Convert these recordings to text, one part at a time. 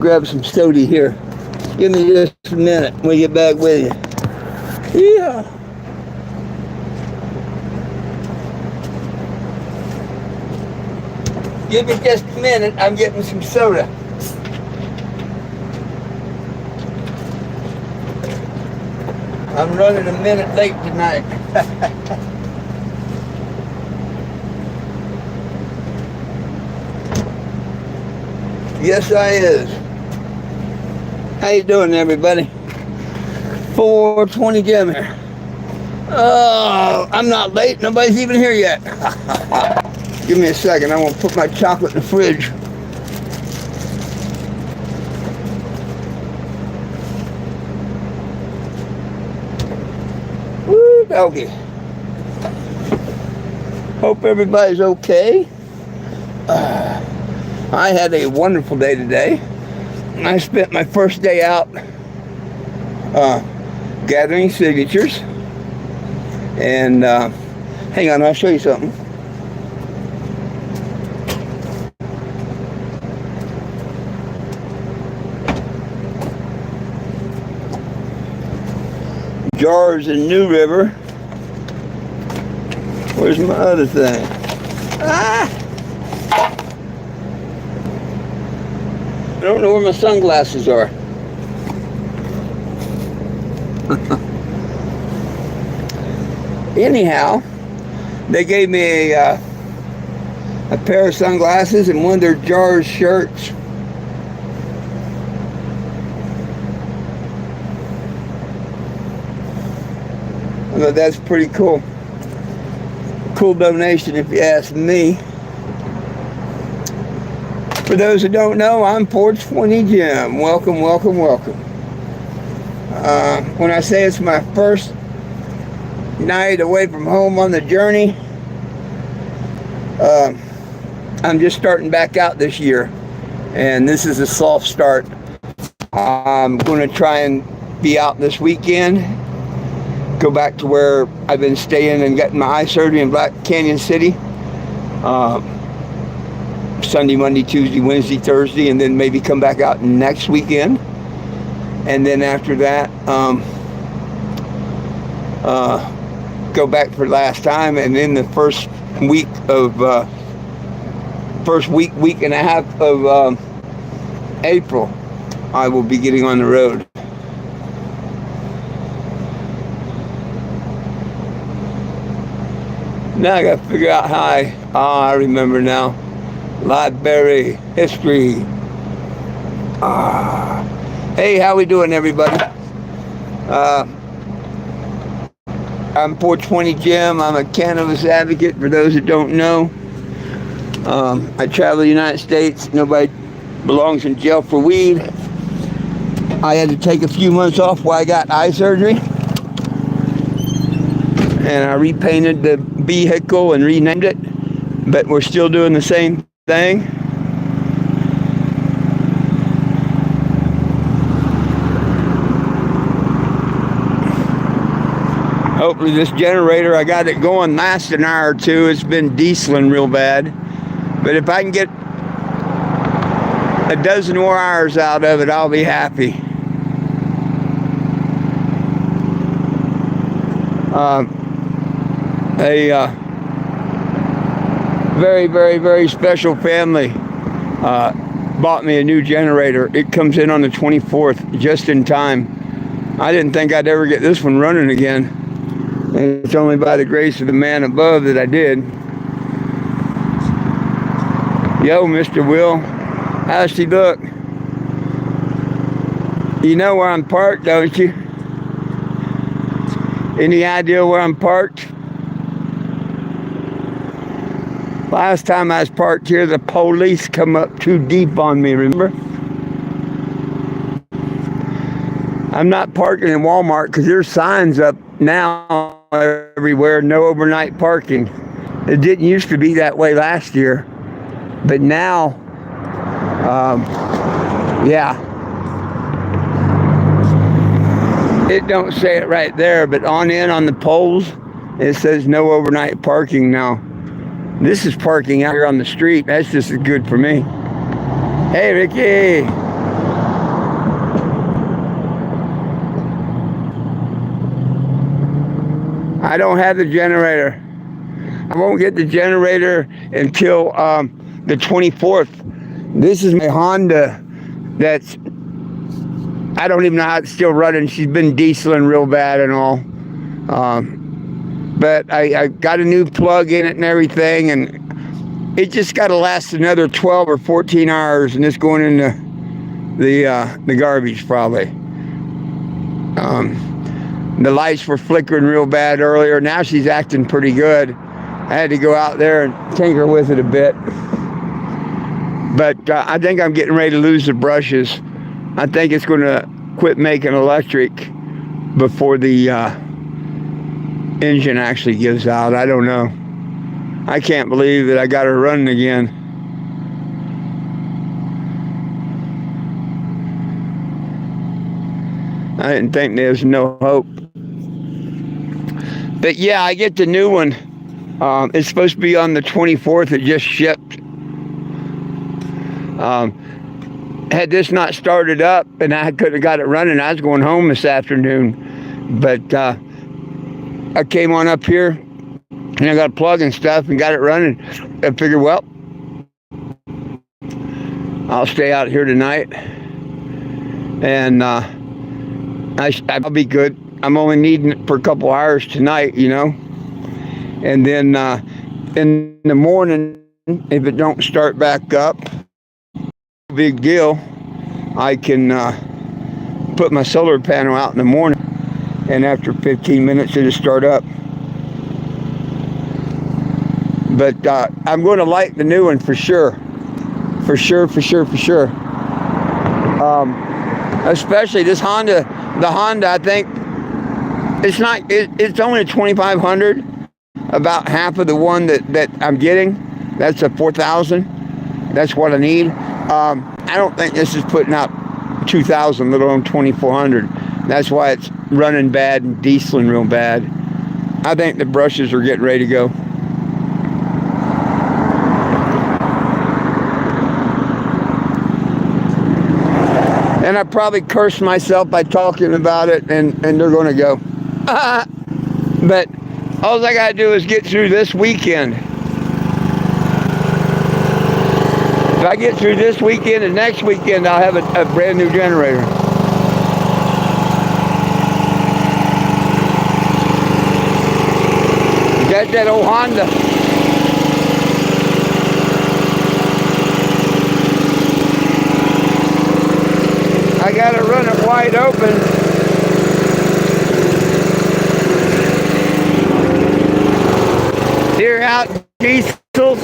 grab some soda here. Give me just a minute. We'll get back with you. Yeah. Give me just a minute. I'm getting some soda. I'm running a minute late tonight. Yes, I is. How you doing, everybody? 420 Jim here. Oh, I'm not late. Nobody's even here yet. Give me a second. I'm going to put my chocolate in the fridge. Woo, doggy. Hope everybody's okay. I had a wonderful day today. I spent my first day out gathering signatures. And hang on, I'll show you something. Jars in New River. Where's my other thing? I don't know where my sunglasses are. Anyhow, they gave me a pair of sunglasses and one of their Jars shirts. I thought that's pretty cool. Cool donation if you ask me. For those who don't know, I'm 420 Jim. Welcome, welcome, welcome. When I say it's my first night away from home on the journey, I'm just starting back out this year. And this is a soft start. I'm going to try and be out this weekend. Go back to where I've been staying and getting my eye surgery in Black Canyon City. Sunday, Monday, Tuesday, Wednesday, Thursday, and then maybe come back out next weekend. And then after that, go back for last time. And then the first week and a half of April, I will be getting on the road. Now I got to figure out how I remember now. Library, history. Hey, how we doing, everybody? I'm 420 Jim. I'm a cannabis advocate, for those that don't know. I travel the United States. Nobody belongs in jail for weed. I had to take a few months off while I got eye surgery. And I repainted the vehicle and renamed it. But we're still doing the same thing. Hopefully this generator, I got it going last an hour or two. It's been dieseling real bad. But if I can get a dozen more hours out of it, I'll be happy. A very, very, very special family bought me a new generator. It comes in on the 24th, just in time. I didn't think I'd ever get this one running again. And it's only by the grace of the man above that I did. Yo, Mr. Will, how's she look? You know where I'm parked, don't you? Any idea where I'm parked? Last time I was parked here, the police come up too deep on me, remember? I'm not parking in Walmart because there's signs up now everywhere, no overnight parking. It didn't used to be that way last year. But now, yeah. It don't say it right there, but on the poles, it says no overnight parking now. This is parking out here on the street. That's just as good for me. Hey, Ricky. I don't have the generator. I won't get the generator until the 24th. This is my Honda that's, I don't even know how it's still running. She's been dieseling real bad and all. But I got a new plug in it and everything, and it just got to last another 12 or 14 hours, and it's going in the garbage probably. The lights were flickering real bad earlier. Now she's acting pretty good. I had to go out there and tinker with it a bit. But I think I'm getting ready to lose the brushes. I think it's going to quit making electric before the engine actually gives out. I don't know. I can't believe that I got her running again. I didn't think there was no hope. But yeah, I get the new one. It's supposed to be on the 24th. It just shipped. Had this not started up and I could have got it running, I was going home this afternoon. But I came on up here and I got a plug and stuff and got it running. I figured, well, I'll stay out here tonight and I'll be good. I'm only needing it for a couple hours tonight, you know. And then in the morning, if it don't start back up, big deal, I can put my solar panel out in the morning, and after 15 minutes it'll start up. But I'm going to like the new one for sure. For sure. Especially this Honda, the Honda, I think it's only a 2500, about half of the one that I'm getting. That's a 4000. That's what I need. I don't think this is putting out 2000, let alone 2400. That's why it's running bad and dieseling real bad. I think the brushes are getting ready to go. And I probably cursed myself by talking about it, and they're going to go. But all I got to do is get through this weekend. If I get through this weekend and next weekend, I'll have a brand new generator. That's that old Honda. I gotta run it wide open. Here out diesels.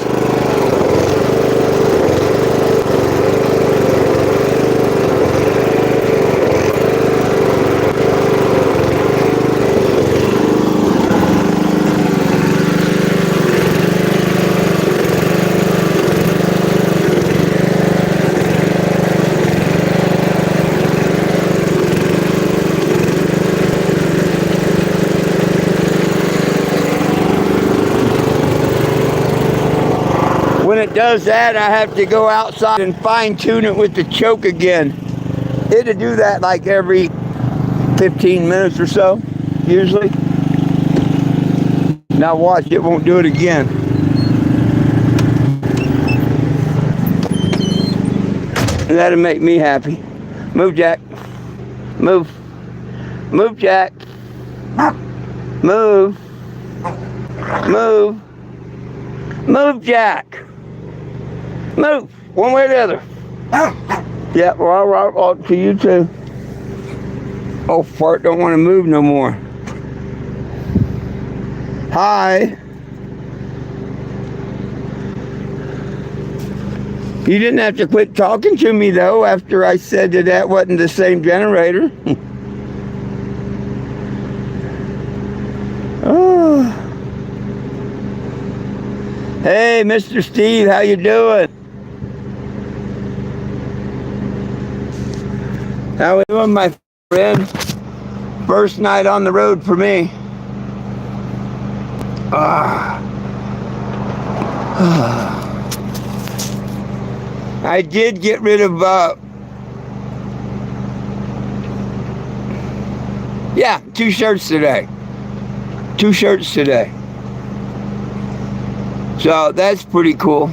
When it does that, I have to go outside and fine tune it with the choke again. It'll do that like every 15 minutes or so, usually. Now watch, it won't do it again. And that'll make me happy. Move, Jack. Move. Move, Jack. Move. Move. Move, Jack. Move. One way or the other. Yeah, well, I'll to you too. Oh, fart don't want to move no more. Hi. You didn't have to quit talking to me, though, after I said that wasn't the same generator. Oh. Hey, Mr. Steve, how you doing? How we doing, my friend? First night on the road for me. I did get rid of, 2 shirts today. 2 shirts today. So that's pretty cool.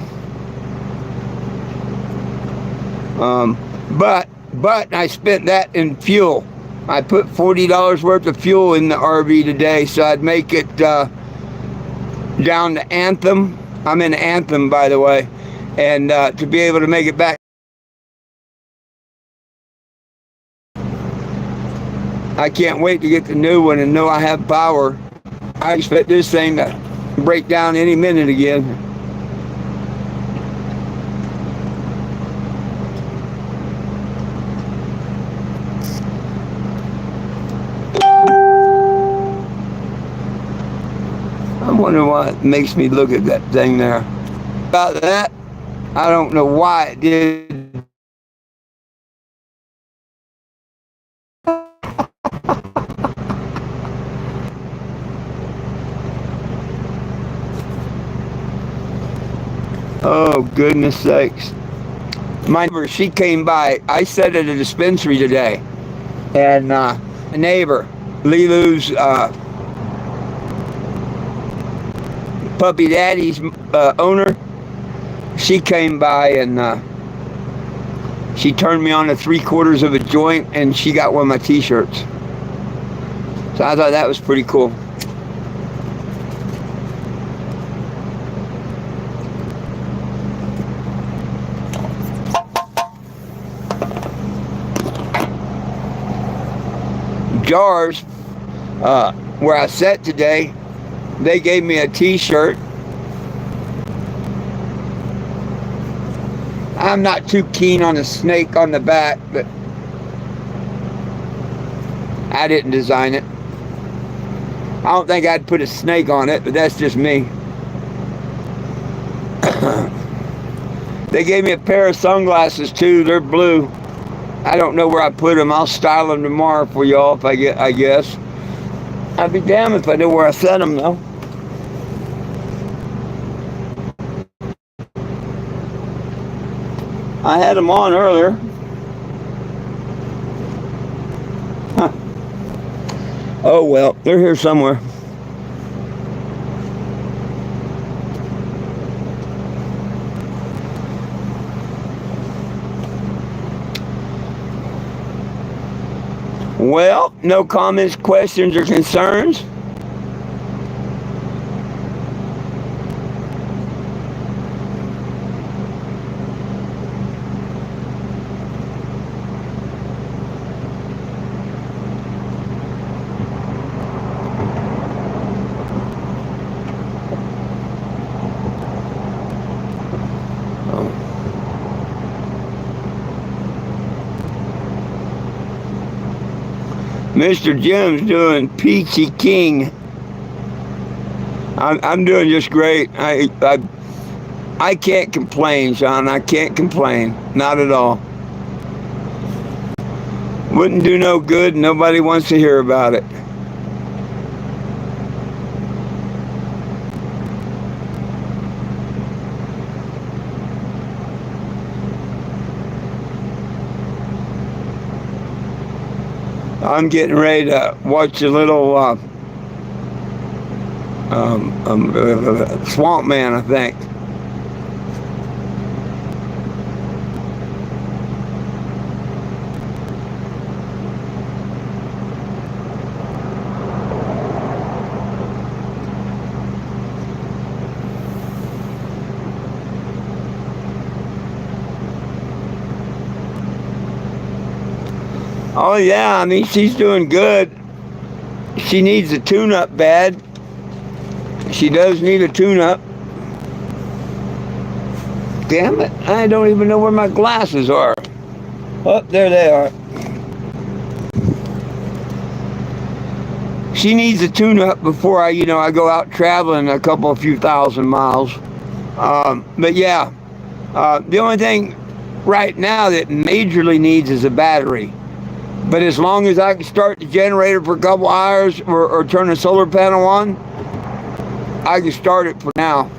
But I spent that in fuel. I put $40 worth of fuel in the RV today, so I'd make it down to Anthem. I'm in Anthem, by the way, and to be able to make it back. I can't wait to get the new one and know I have power. I expect this thing to break down any minute again. I wonder why it makes me look at that thing there. About that, I don't know why it did. Oh, goodness sakes. My neighbor, she came by. I sat at a dispensary today, and a neighbor, Lilu's puppy daddy's owner, she came by and she turned me on to 3/4 of a joint, and she got one of my t-shirts. So I thought that was pretty cool. Jars, where I sat today, they gave me a t-shirt. I'm not too keen on the snake on the back, but I didn't design it. I don't think I'd put a snake on it, but that's just me. They gave me a pair of sunglasses too. They're blue. I don't know where I put them. I'll style them tomorrow for y'all if I guess. I'd be damned if I knew where I set them though. I had them on earlier. Huh. Oh well, they're here somewhere. Well, no comments, questions, or concerns? Mr. Jim's doing peachy king. I'm doing just great. I can't complain, Sean. I can't complain. Not at all. Wouldn't do no good. Nobody wants to hear about it. I'm getting ready to watch a little Swamp Man, I think. Oh yeah, I mean, she's doing good. She needs a tune-up bad. She does need a tune-up. Damn it, I don't even know where my glasses are. Oh, there they are. She needs a tune-up before I go out traveling a few thousand miles. But yeah, the only thing right now that majorly needs is a battery. But as long as I can start the generator for a couple hours or turn the solar panel on, I can start it for now.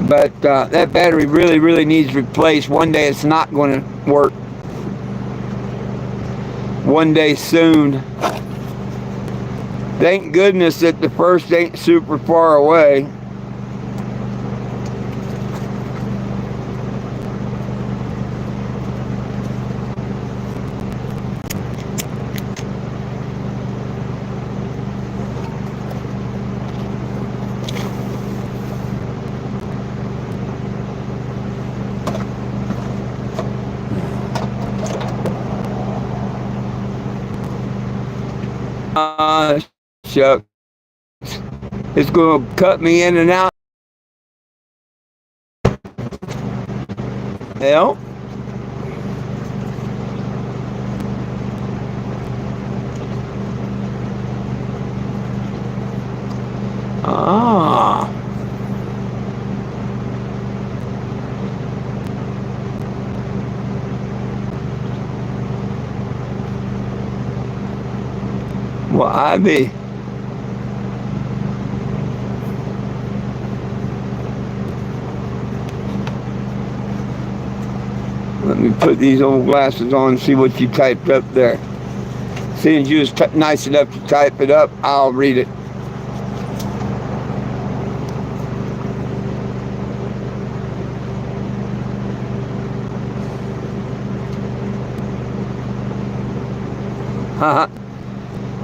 But that battery really, really needs replaced. One day it's not going to work. One day soon. Thank goodness that the first ain't super far away. Shucks. It's going to cut me in and out. Hell. Ah. Well, I be. Let me put these old glasses on and see what you typed up there. Seeing you was nice enough to type it up, I'll read it.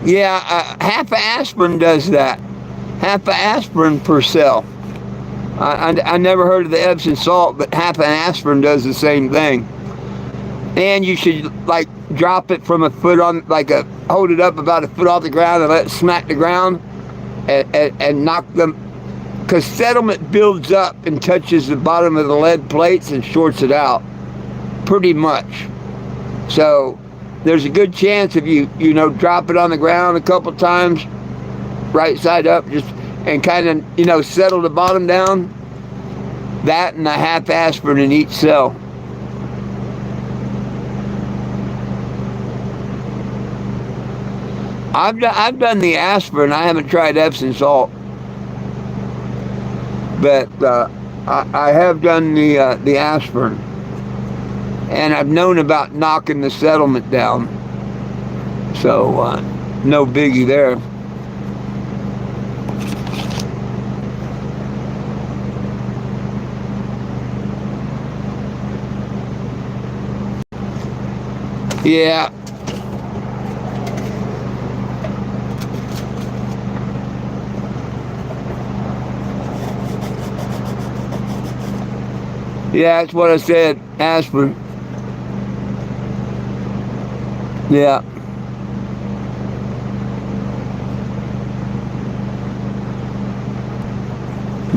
Yeah, half of aspirin does that. Half of aspirin per cell. I never heard of the Epsom salt, but half of aspirin does the same thing. And you should like drop it from a foot on, hold it up about a foot off the ground and let it smack the ground and knock them. Because settlement builds up and touches the bottom of the lead plates and shorts it out. Pretty much. So there's a good chance if you drop it on the ground a couple times, right side up, and kind of, settle the bottom down, that and a half aspirin in each cell. I've done the aspirin. I haven't tried Epsom salt, but I have done the aspirin, and I've known about knocking the settlement down. So no biggie there. Yeah. Yeah, that's what I said. Aspirin. Yeah.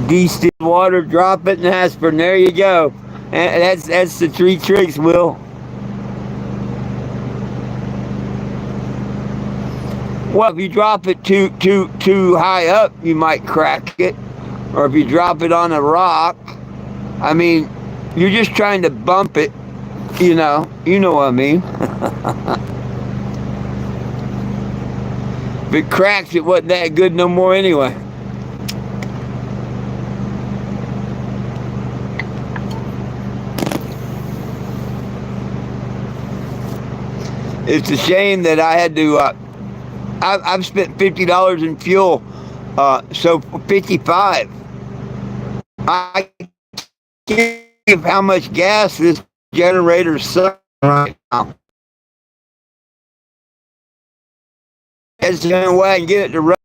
Distilled water, drop it in aspirin. There you go. And that's the 3 tricks, Will. Well, if you drop it too high up, you might crack it. Or if you drop it on a rock, I mean, you're just trying to bump it, you know what I mean. If it cracks, it wasn't that good no more anyway. It's a shame that I had to, I've spent $50 in fuel, so $55. I can't give how much gas this generator's sucking right now. It's the only way I can get it to run.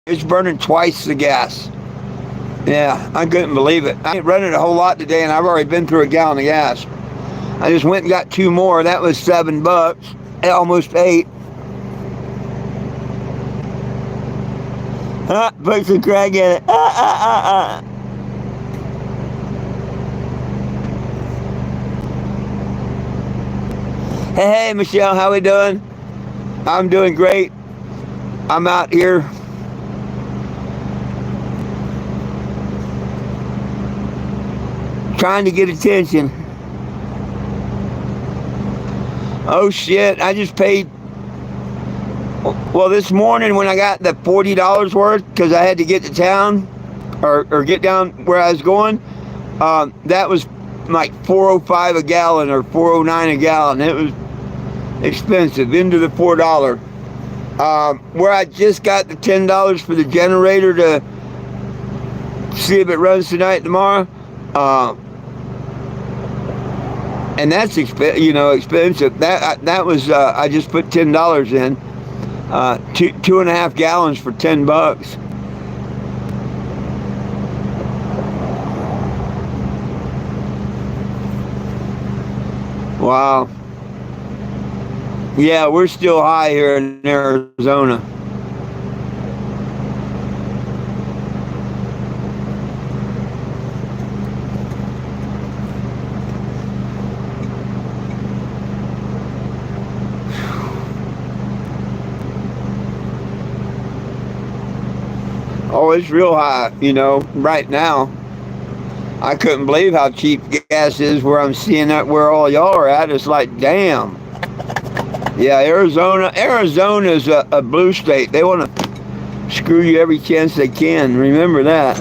It's burning twice the gas. Yeah, I couldn't believe it. I ain't running a whole lot today, and I've already been through a gallon of gas. I just went and got 2 more. That was $7, almost 8. Put some crack in it. Hey, Michelle, how we doing? I'm doing great. I'm out here trying to get attention. Oh shit, I just paid. Well, this morning when I got the $40 worth, because I had to get to town or get down where I was going, that was like $4.05 a gallon or $4.09 a gallon. It was expensive, into the $4 Where I just got the $10 for the generator to see if it runs tonight, tomorrow. And that's expensive. That was I just put $10 in. 2.5 gallons for $10. Wow. Yeah, we're still high here in Arizona. Oh, it's real high, right now. I couldn't believe how cheap gas is where I'm seeing that where all y'all are at. It's like, damn. Yeah, Arizona is a blue state. They want to screw you every chance they can. Remember that.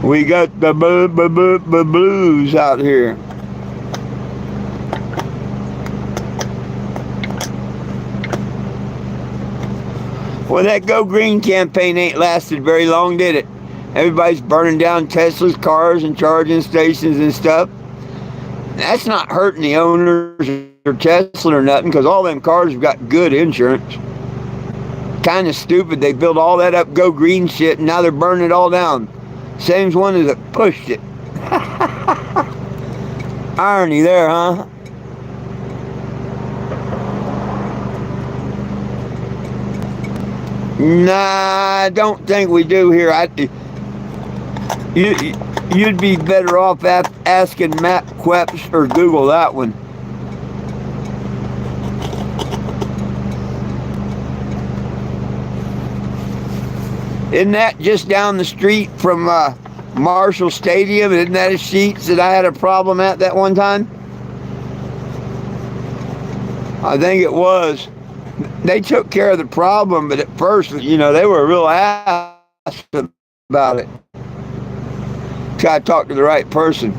We got the blues out here. Well, that Go Green campaign ain't lasted very long, did it? Everybody's burning down Tesla's cars and charging stations and stuff. That's not hurting the owners or Tesla or nothing, because all them cars have got good insurance. Kind of stupid. They built all that up Go Green shit, and now they're burning it all down. Same one that pushed it. Irony there, huh? Nah, I don't think we do here. You'd be better off asking Matt Queps or Google that one. Isn't that just down the street from Marshall Stadium? Isn't that a Sheetz that I had a problem at that one time? I think it was. They took care of the problem, but at first, they were real ass about it. Try to talk to the right person.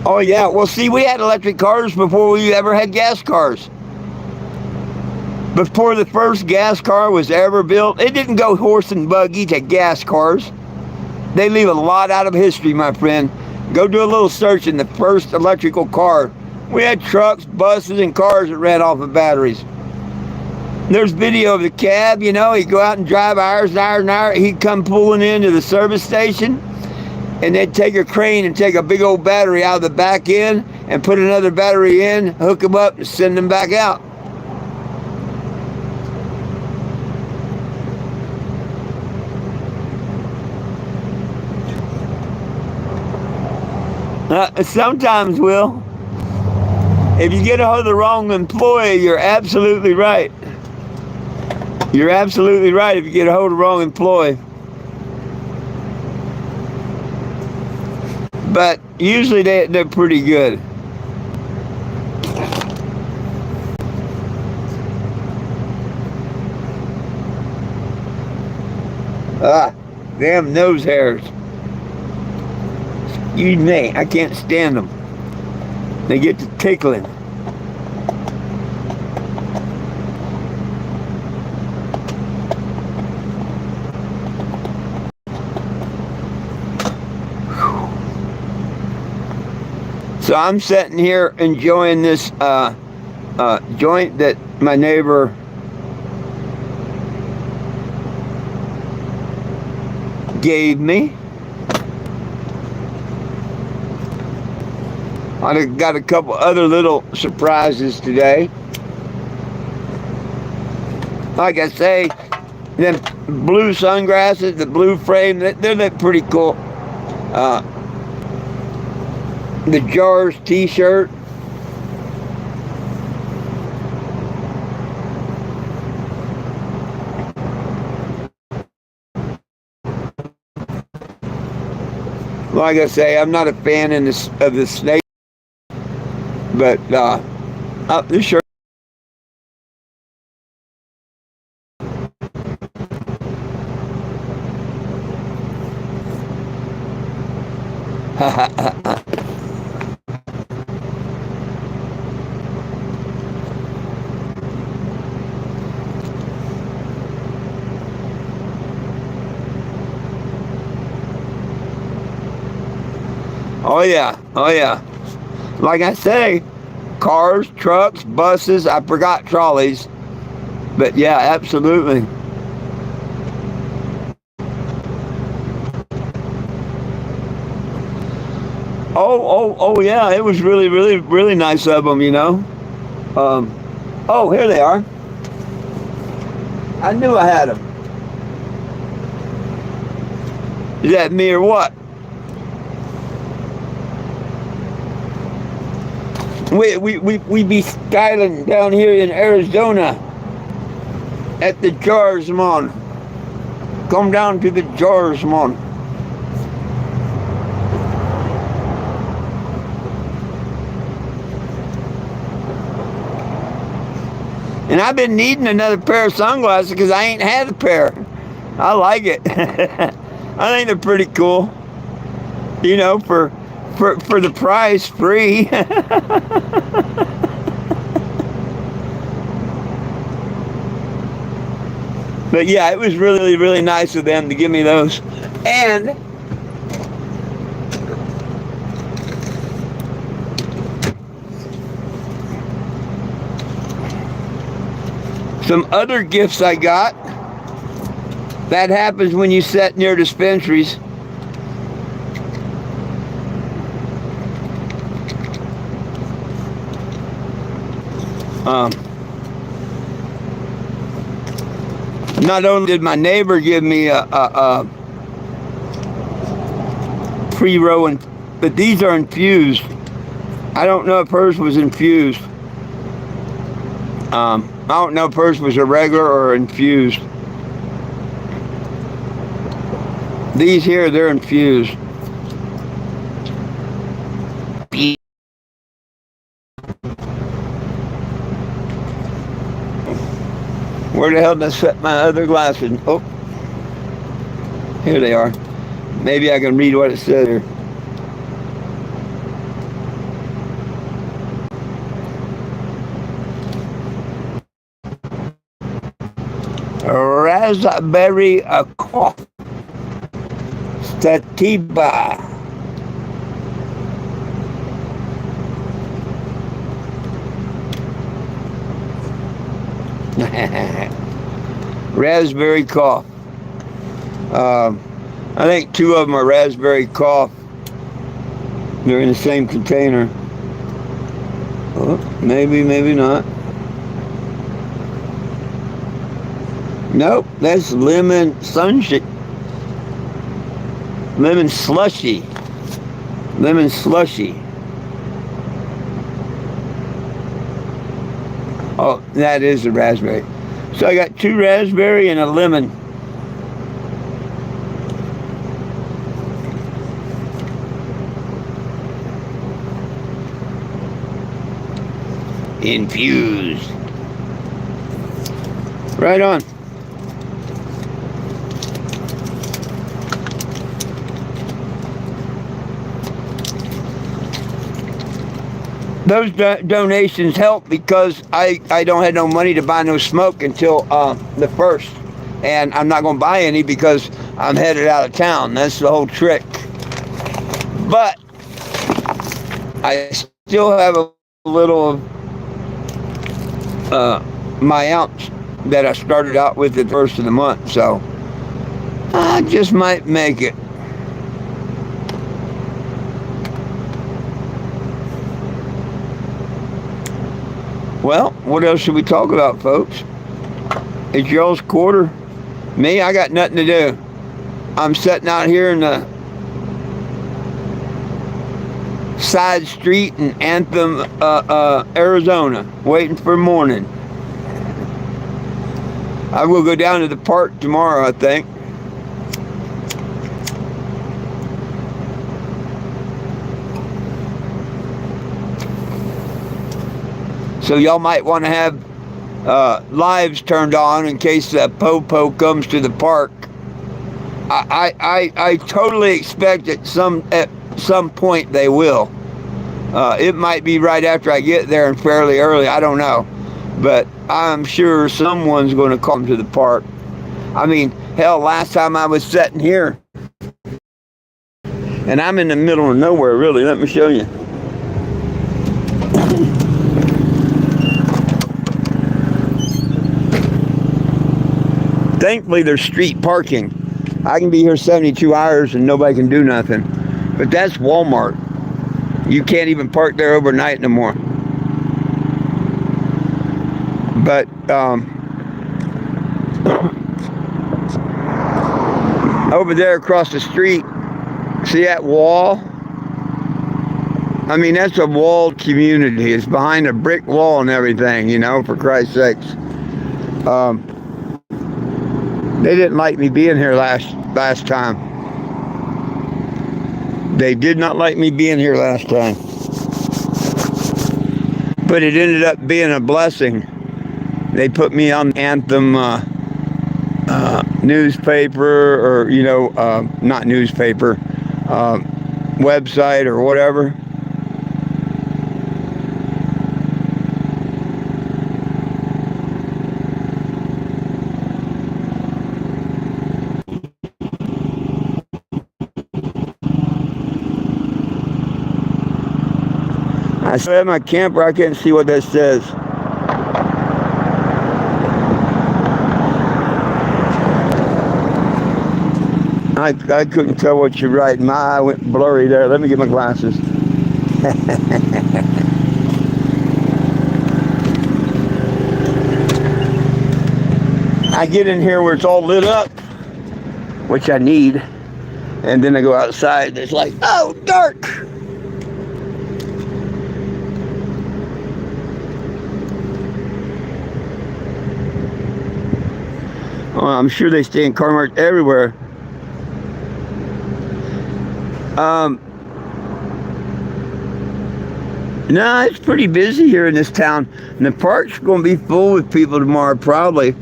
Oh, yeah. Well, see, we had electric cars before we ever had gas cars. Before the first gas car was ever built, it didn't go horse and buggy to gas cars. They leave a lot out of history, my friend. Go do a little search in the first electrical car. We had trucks, buses, and cars that ran off of batteries. There's video of the cab, he'd go out and drive hours and hours and hours. He'd come pulling into the service station, and they'd take a crane and take a big old battery out of the back end and put another battery in, hook them up, and send them back out. Sometimes, Will. If you get a hold of the wrong employee, you're absolutely right. You're absolutely right if you get a hold of the wrong employee. But usually they're pretty good. Damn nose hairs. Excuse me, I can't stand them. They get to tickling. So I'm sitting here enjoying this joint that my neighbor gave me. I got a couple other little surprises today. Like I say, them blue sunglasses, the blue frame, they're pretty cool. The Jars t-shirt. Like I say, I'm not a fan of the snake. But this shirt Oh yeah, oh yeah. Like I say, cars, trucks, buses. I forgot trolleys, but yeah, absolutely. Oh yeah. It was really, really, really nice of them. Um, oh, here they are. I knew I had them. Is that me or what? We be styling down here in Arizona at the Jarsmon. Come down to the Jarsmon. And I've been needing another pair of sunglasses because I ain't had a pair. I like it. I think they're pretty cool. For the price, free. But yeah, it was really, really nice of them to give me those. And some other gifts I got. That happens when you sit near dispensaries. Not only did my neighbor give me a pre-roll, but these are infused. I don't know if hers was infused. I don't know if hers was a regular or infused. These here, they're infused. Where the hell did I set my other glasses? Oh, here they are. Maybe I can read what it says here. Raspberry cough sativa. Raspberry cough. I think two of them are raspberry cough. They're in the same container. Oh, maybe, maybe not. Nope, that's lemon sunshine. Lemon slushy. Lemon slushy. Oh, that is a raspberry. So I got two raspberry and a lemon. Infused. Right on. Those donations help because I don't have no money to buy no smoke until the 1st. And I'm not going to buy any because I'm headed out of town. That's the whole trick. But I still have a little of my ounce that I started out with at the 1st of the month. So I just might make it. Well, what else should we talk about, folks? It's y'all's quarter. Me, I got nothing to do. I'm sitting out here in the side street in Anthem, Arizona, waiting for morning. I will go down to the park tomorrow, I think. So y'all might want to have lives turned on in case Popo comes to the park. I totally expect at some point they will. It might be right after I get there and fairly early. I don't know. But I'm sure someone's going to come to the park. I mean, hell, last time I was sitting here, and I'm in the middle of nowhere, really. Let me show you. Thankfully, there's street parking. I can be here 72 hours and nobody can do nothing. But that's Walmart. You can't even park there overnight no more. But over there across the street, see that wall? I mean, that's a walled community. It's behind a brick wall and everything, you know, for Christ's sakes. They didn't like me being here last time. They did not like me being here last time. But it ended up being a blessing. They put me on the Anthem newspaper, or, you know, not newspaper, website or whatever. I still have my camper. I can't see what that says. I couldn't tell what you're writing. My eye went blurry there. Let me get my glasses. I get in here where it's all lit up, which I need, and then I go outside and it's like, oh, dark. Oh, I'm sure they stay in Car-Mart everywhere. No, it's pretty busy here in this town. And the park's going to be full with people tomorrow, probably.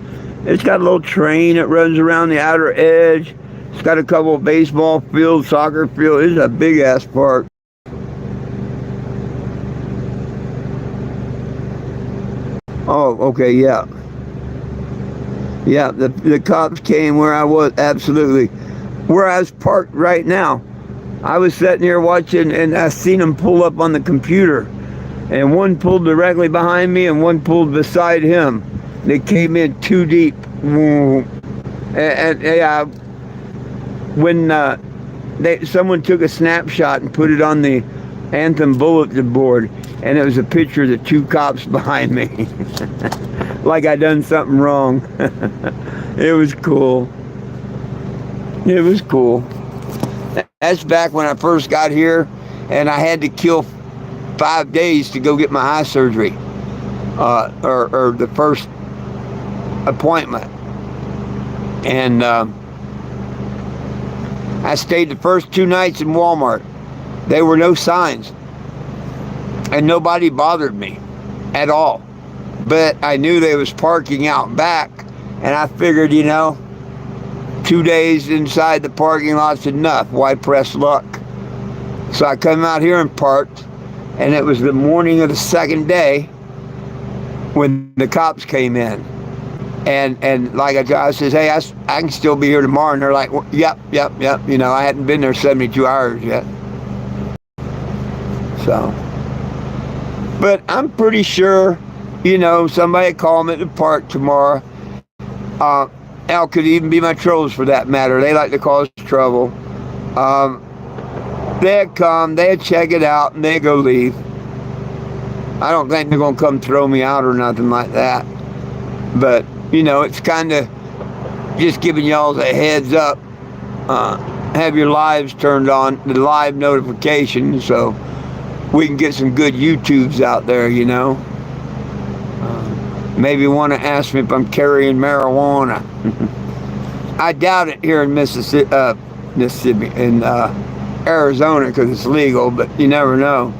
It's got a little train that runs around the outer edge. It's got a couple of baseball fields, soccer fields. It's a big-ass park. Oh, okay, yeah. Yeah, the cops came where I was, absolutely. Where I was parked right now. I was sitting here watching, and I seen them pull up on the computer. And one pulled directly behind me, and one pulled beside him. They came in too deep. And when someone took a snapshot and put it on the Anthem bulletin board, and it was a picture of the two cops behind me. Like I done something wrong. It was cool. It was cool. That's back when I first got here, and I had to kill 5 days to go get my eye surgery, or the first appointment. And I stayed the first 2 nights in Walmart. There were no signs, and nobody bothered me at all. But I knew they was parking out back, and I figured, you know, 2 days inside the parking lot's enough. Why press luck? So I come out here and parked, and it was the morning of the second day when the cops came in. And like I says, hey, I can still be here tomorrow. And they're like, well, yep. You know, I hadn't been there 72 hours yet. So, but I'm pretty sure, you know, somebody call me at the park tomorrow. Hell, could even be my trolls for that matter. They like to cause trouble. They'd come, they'd check it out, and they'd go leave. I don't think they're going to come throw me out or nothing like that. But, you know, it's kind of just giving y'all a heads up. Have your lives turned on, the live notification, so we can get some good YouTubes out there, you know. Maybe want to ask me if I'm carrying marijuana. I doubt it here in Mississippi, in Arizona, because it's legal, but you never know.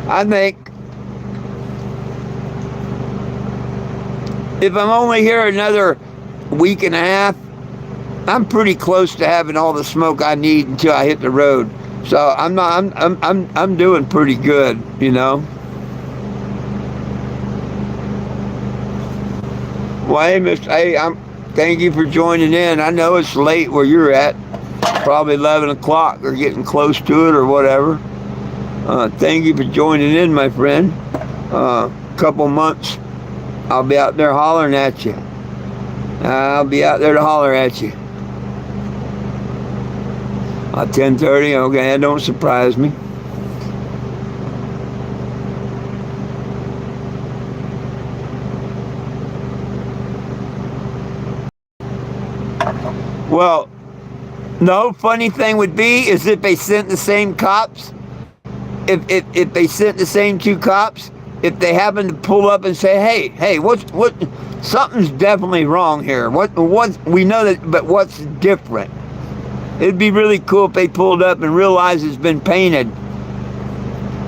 I think if I'm only here another week and a half, I'm pretty close to having all the smoke I need until I hit the road. So I'm doing pretty good, you know. Well, hey, thank you for joining in. I know it's late where you're at, probably 11 o'clock or getting close to it or whatever. Thank you for joining in, my friend. Couple months, I'll be out there hollering at you. I'll be out there to holler at you. 10:30, okay, that don't surprise me. Well, no, funny thing would be is if they sent the same cops, if they sent the same two cops, if they happen to pull up and say, hey, what, something's definitely wrong here. What, we know that, but what's different? It'd be really cool if they pulled up and realized it's been painted.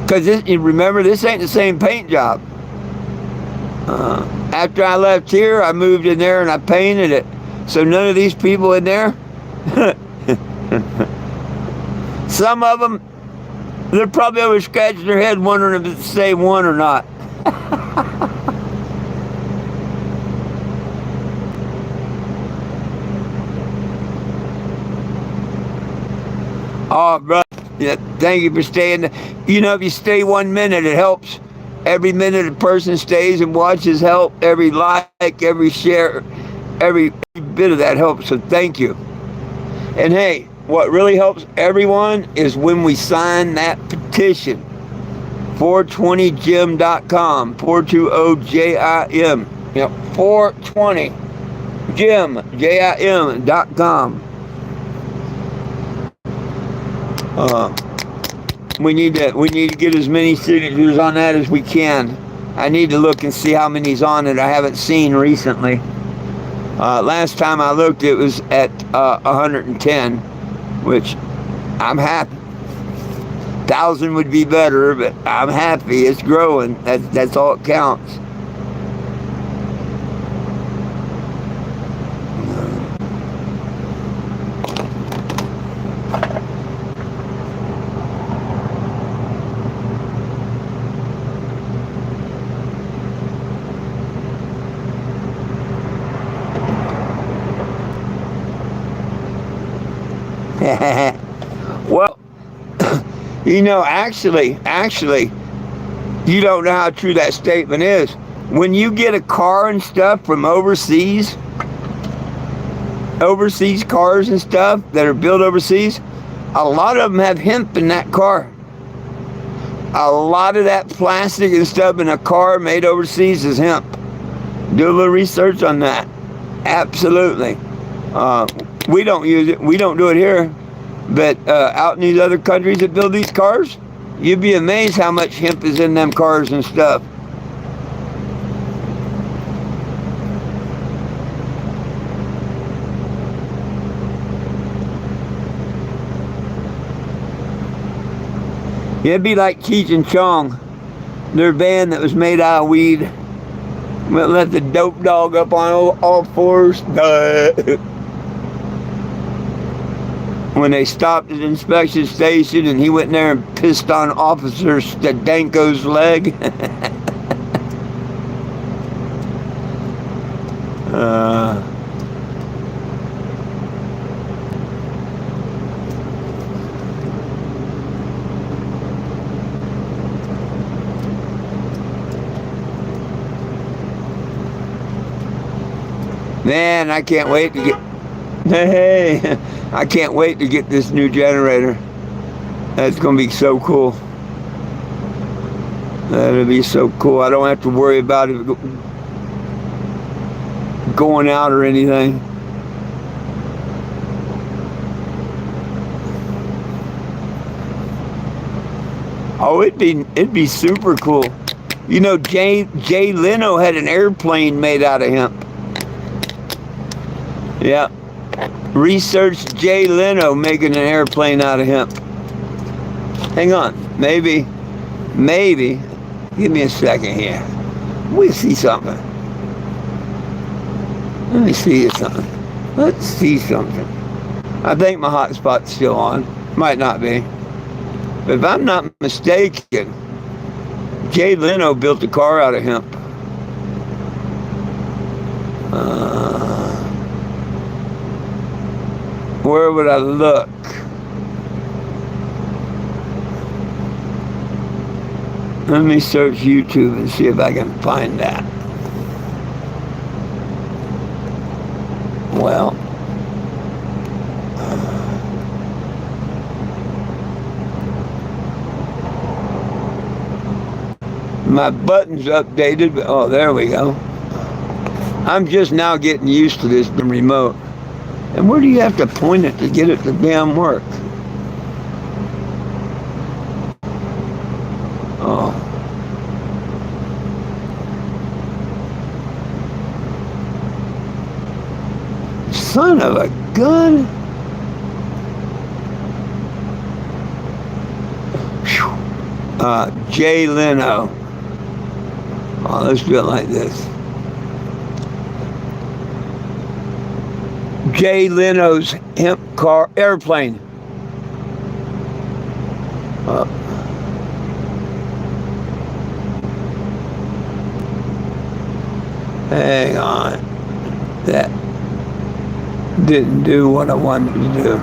Because remember, this ain't the same paint job. After I left here, I moved in there and I painted it. So none of these people in there, some of them, they're probably over scratching their head wondering if it's the same one or not. Oh, brother, yeah, thank you for staying. You know, if you stay 1 minute, it helps. Every minute a person stays and watches help. Every like, every share, every bit of that helps. So thank you. And hey, what really helps everyone is when we sign that petition. 420jim.com. 420JIM. Yep, 420jim.com. We need to get as many signatures on that as we can. I need to look and see how many's on it. I haven't seen recently. Last time I looked, it was at 110, which I'm happy. 1,000 would be better, but I'm happy. It's growing. That's all it counts. Well, you know, actually, you don't know how true that statement is. When you get a car and stuff from overseas cars and stuff that are built overseas, a lot of them have hemp in that car. A lot of that plastic and stuff in a car made overseas is hemp. Do a little research on that. Absolutely. We don't use it. We don't do it here. But out in these other countries that build these cars, you'd be amazed how much hemp is in them cars and stuff. It'd be like Cheech and Chong, their band that was made out of weed. Let the dope dog up on all fours. When they stopped at the inspection station and he went in there and pissed on Officer Stadenko's leg. Man, I can't wait to get... Hey, I can't wait to get this new generator. That's going to be so cool. That'll be so cool. I don't have to worry about it going out or anything. Oh, it'd be super cool. You know, Jay Leno had an airplane made out of hemp. Yeah. Research Jay Leno making an airplane out of hemp. Hang on. Maybe. Give me a second here. We see something. Let me see something. Let's see something. I think my hotspot's still on. Might not be. But if I'm not mistaken, Jay Leno built a car out of hemp. Where would I look? Let me search YouTube and see if I can find that. Well, my button's updated. Oh, there we go. I'm just now getting used to this remote. And where do you have to point it to get it to damn work? Oh. Son of a gun. Jay Leno. Oh, let's do it like this. Jay Leno's hemp car airplane. Hang on. That didn't do what I wanted to do.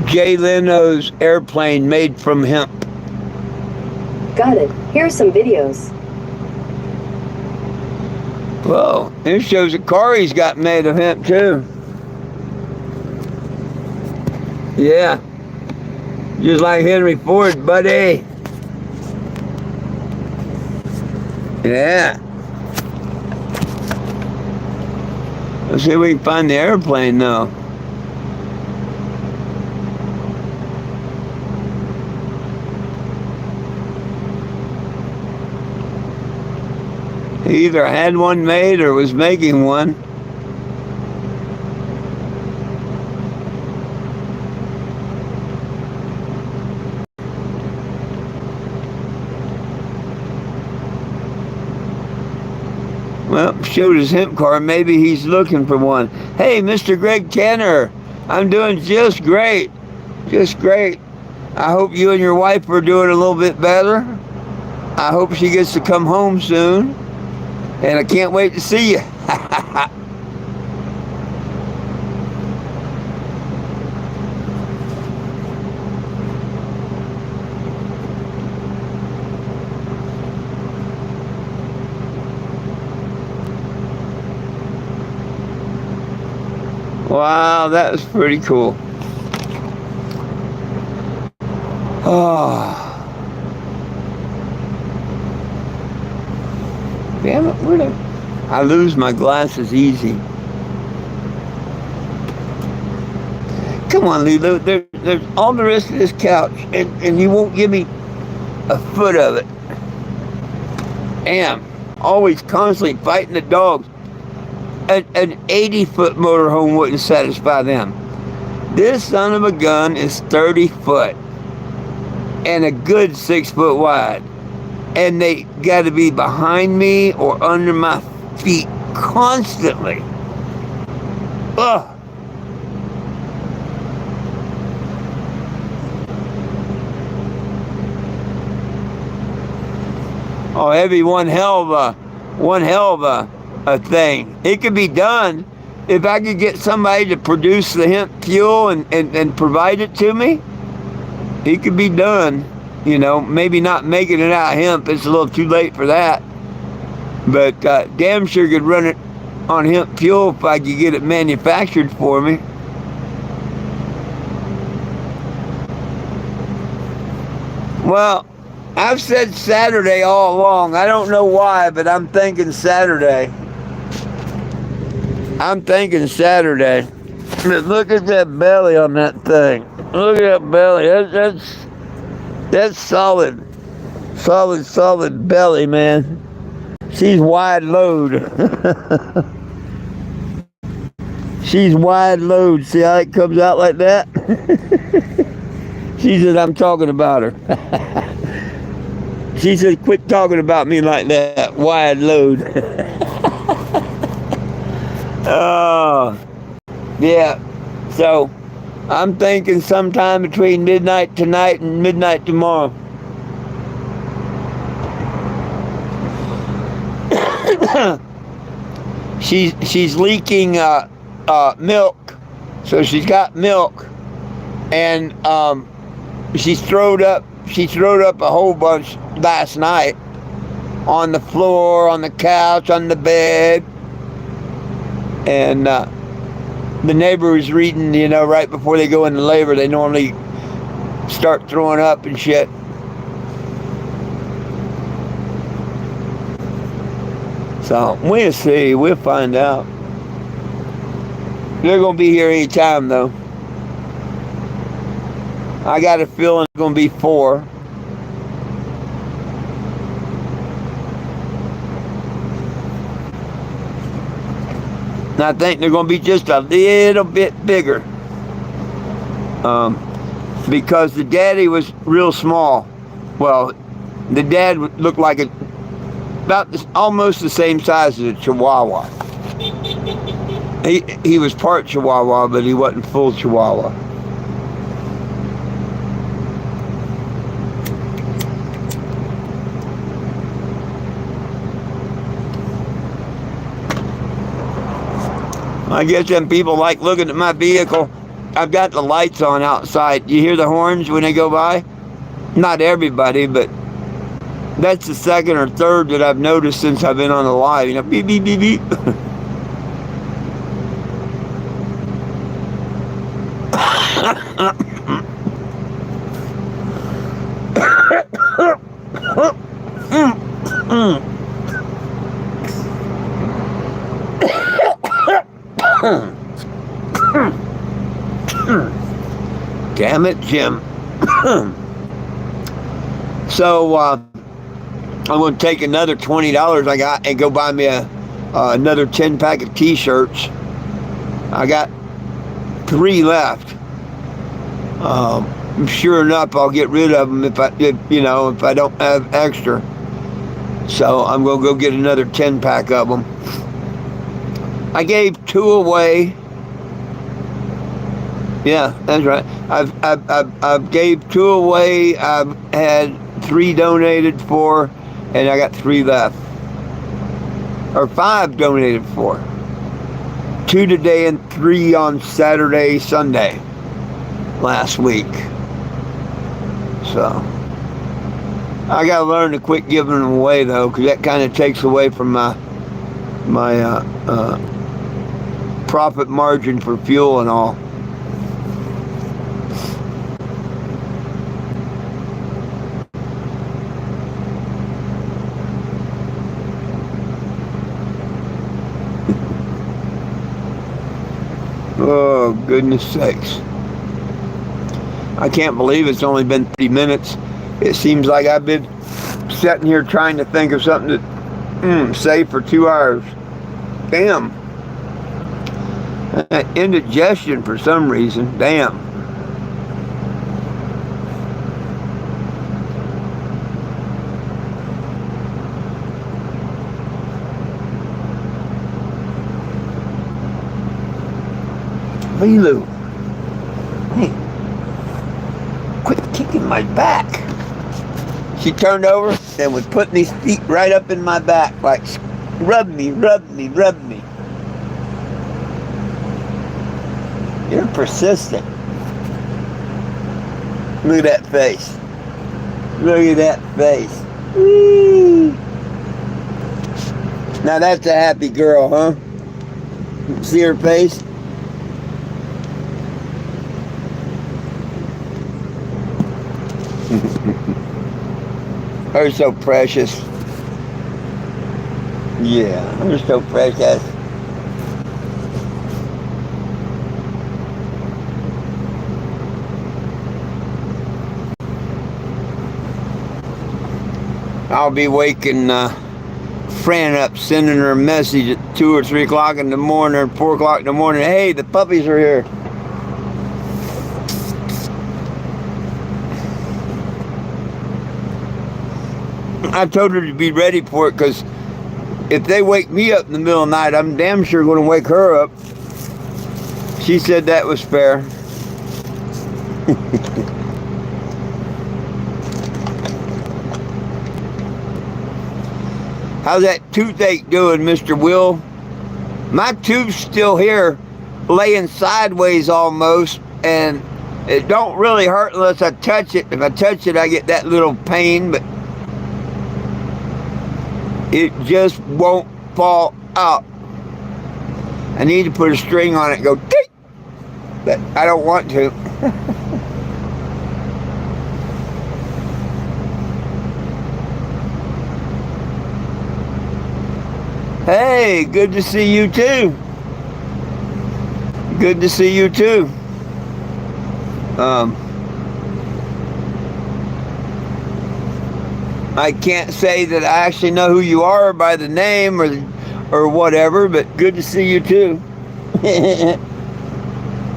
Jay Leno's airplane made from hemp. Got it. Here are some videos. Whoa, this shows a car he's got made of hemp too. Yeah. Just like Henry Ford, buddy. Yeah. Let's see if we can find the airplane though. He either had one made or was making one. Well, showed his hemp car. Maybe he's looking for one. Hey, Mr. Greg Kenner, I'm doing just great. Just great. I hope you and your wife are doing a little bit better. I hope she gets to come home soon. And I can't wait to see you. Wow, that was pretty cool. Oh. Damn it, where did I lose my glasses easy? Come on, Lulu. There's all the rest of this couch, and you won't give me a foot of it. Damn. Always constantly fighting the dogs. An 80-foot motorhome wouldn't satisfy them. This son of a gun is 30 foot and a good 6 foot wide. And they got to be behind me or under my feet constantly. Ugh. Oh, heavy, one hell of a thing. It could be done if I could get somebody to produce the hemp fuel and provide it to me. It could be done. You know, maybe not making it out of hemp. It's a little too late for that. But damn sure could run it on hemp fuel if I could get it manufactured for me. Well, I've said Saturday all along. I don't know why, but I'm thinking Saturday. I'm thinking Saturday. But look at that belly on that thing. Look at that belly. That's solid belly, man. She's wide load. She's wide load. See how it comes out like that? She said, I'm talking about her. She said, quit talking about me like that. that wide load. Oh, yeah. So I'm thinking sometime between midnight tonight and midnight tomorrow. She's leaking milk, so she's got milk, and she throwed up a whole bunch last night on the floor, on the couch, on the bed, and the neighbor was reading, right before they go into labor, they normally start throwing up and shit. So we'll see. We'll find out. They're going to be here any time, though. I got a feeling it's going to be 4. And I think they're going to be just a little bit bigger. Because the daddy was real small. Well, the dad looked like almost the same size as a Chihuahua. He was part Chihuahua, but he wasn't full Chihuahua. I guess them people like looking at my vehicle. I've got the lights on outside. You hear the horns when they go by? Not everybody, but that's the second or third that I've noticed since I've been on the live. Beep, beep, beep, beep. Damn it, Jim. So, I'm going to take another $20 I got and go buy me another 10-pack of T-shirts. I got 3 left. Sure enough, I'll get rid of them if I don't have extra. So I'm going to go get another 10-pack of them. I gave 2 away. Yeah, that's right. I've gave 2 away. I've had 3 donated for, and I got 3 left. Or 5 donated for. 2 today and 3 on Saturday, Sunday last week. So I gotta learn to quit giving them away though, because that kind of takes away from my profit margin for fuel and all. Oh, goodness sakes. I can't believe it's only been 30 minutes. It seems like I've been sitting here trying to think of something to say for 2 hours. Damn. Indigestion for some reason. Damn. Lulu. Hey. Quit kicking my back. She turned over and was putting these feet right up in my back, like, rub me, rub me, rub me. You're persistent. Look at that face. Look at that face. Whee! Now that's a happy girl, huh? See her face? They're so precious. Yeah, they're so precious. I'll be waking Fran up, sending her a message at 2 or 3 o'clock in the morning, or 4 o'clock in the morning. Hey, the puppies are here. I told her to be ready for it because if they wake me up in the middle of the night, I'm damn sure going to wake her up. She said that was fair. How's that toothache doing, Mr. Will? My tube's still here, laying sideways almost, and it don't really hurt unless I touch it. If I touch it, I get that little pain, but it just won't fall out. I need to put a string on it and go tick, but I don't want to. Hey, good to see you too. Good to see you too. I can't say that I actually know who you are by the name or whatever, but good to see you too.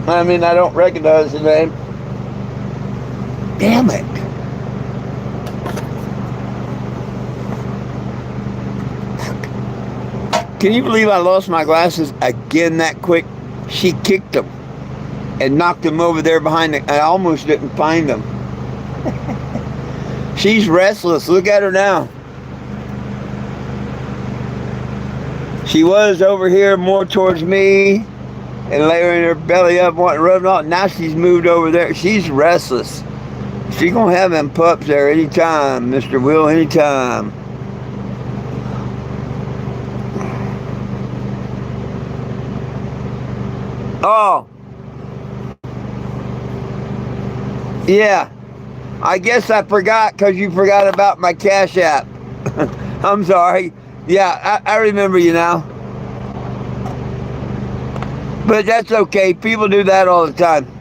I mean, I don't recognize the name. Damn it. Can you believe I lost my glasses again that quick? She kicked them and knocked them over there behind the... I almost didn't find them. She's restless. Look at her now. She was over here more towards me and laying her belly up, wanting to rub it off. Now she's moved over there. She's restless. She's going to have them pups there anytime, Mr. Will, anytime. Oh. Yeah. I guess I forgot because you forgot about my Cash App. I'm sorry. Yeah, I remember you now. But that's okay. People do that all the time.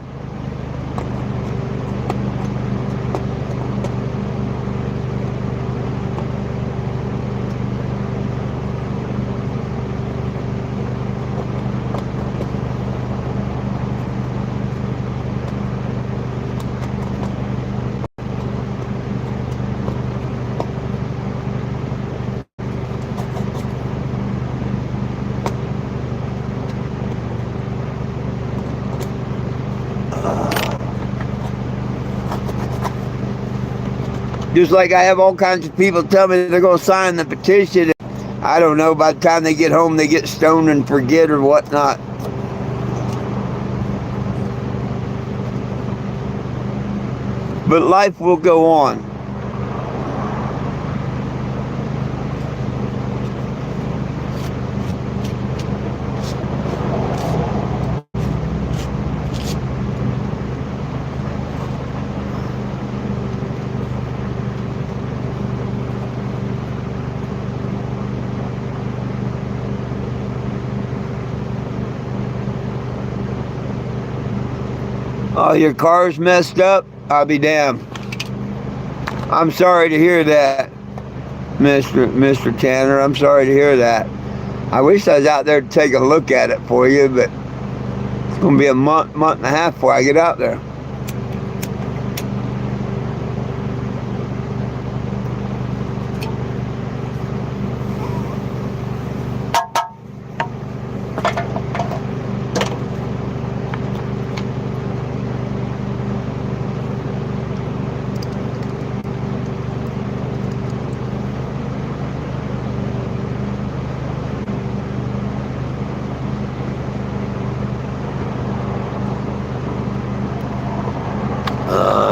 Just like I have all kinds of people tell me they're going to sign the petition. I don't know, by the time they get home, they get stoned and forget or whatnot. But life will go on. Oh, your car's messed up? I'll be damned. I'm sorry to hear that, Mr. Tanner. I'm sorry to hear that. I wish I was out there to take a look at it for you, but it's going to be a month and a half before I get out there.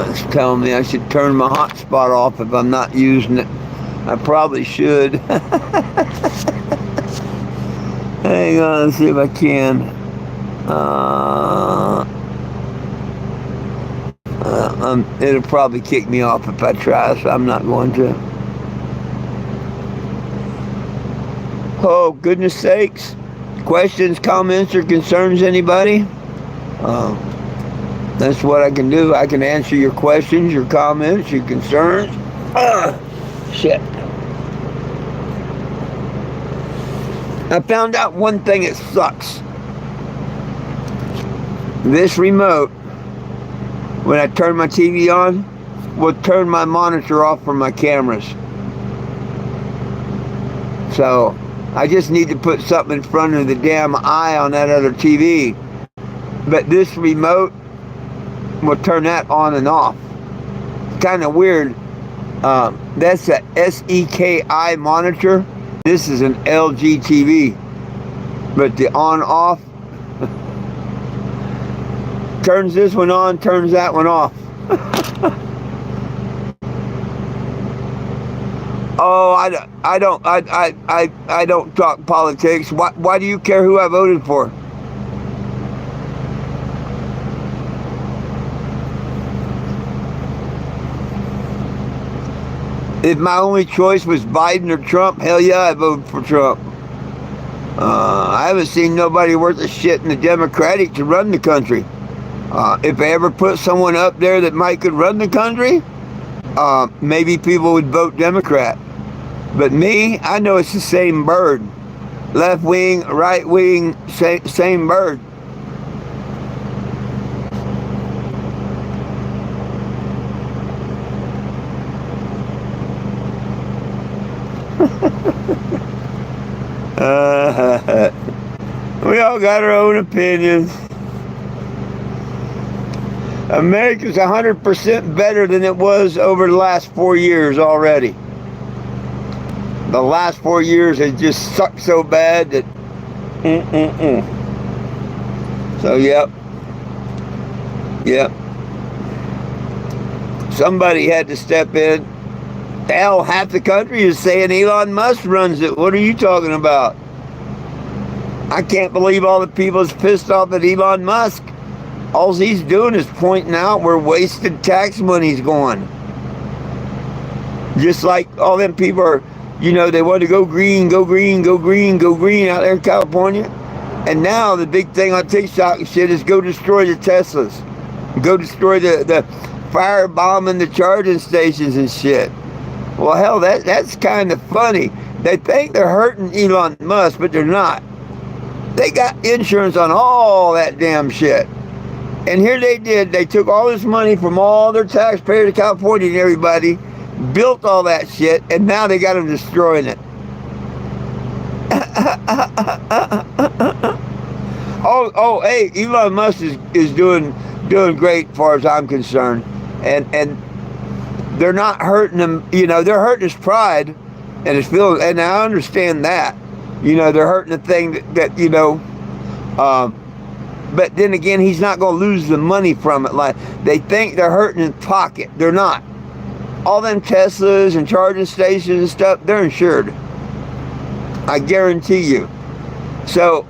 It's telling me I should turn my hotspot off if I'm not using it. I probably should. Hang on, let's see if I can. It'll probably kick me off if I try, so I'm not going to. Oh, goodness sakes. Questions, comments, or concerns, anybody? That's what I can do. I can answer your questions, your comments, your concerns. Shit. I found out one thing that sucks. This remote, when I turn my TV on, will turn my monitor off from my cameras. So, I just need to put something in front of the damn eye on that other TV. But this remote will turn that on and off. Kind of weird. That's a SEKI monitor. This is an LG TV. But the on-off turns this one on, turns that one off. Oh, I don't talk politics. Why do you care who I voted for? If my only choice was Biden or Trump, hell yeah, I voted for Trump. I haven't seen nobody worth a shit in the Democratic to run the country. If they ever put someone up there that might could run the country, maybe people would vote Democrat. But me, I know it's the same bird. Left wing, right wing, same bird. We all got our own opinions. America's 100% better than it was over the last 4 years already. The last 4 years has just sucked so bad that So yep. Somebody had to step in. Hell, half the country is saying Elon Musk runs it. What are you talking about? I can't believe all the people is pissed off at Elon Musk. All he's doing is pointing out where wasted tax money's going. Just like all them people are, they want to go green, go green, go green, go green out there in California. And now the big thing on TikTok and shit is go destroy the Teslas. Go destroy the firebombing the charging stations and shit. Well, hell, that's kind of funny. They think they're hurting Elon Musk, but they're not. They got insurance on all that damn shit. And here they took all this money from all their taxpayers in California and everybody, built all that shit, and now they got them destroying it. Hey, Elon Musk is doing great as far as I'm concerned. And they're not hurting him, they're hurting his pride and his feelings, and I understand that. They're hurting the thing that but then again, he's not going to lose the money from it. Like, they think they're hurting his pocket. They're not. All them Teslas and charging stations and stuff, they're insured. I guarantee you. So,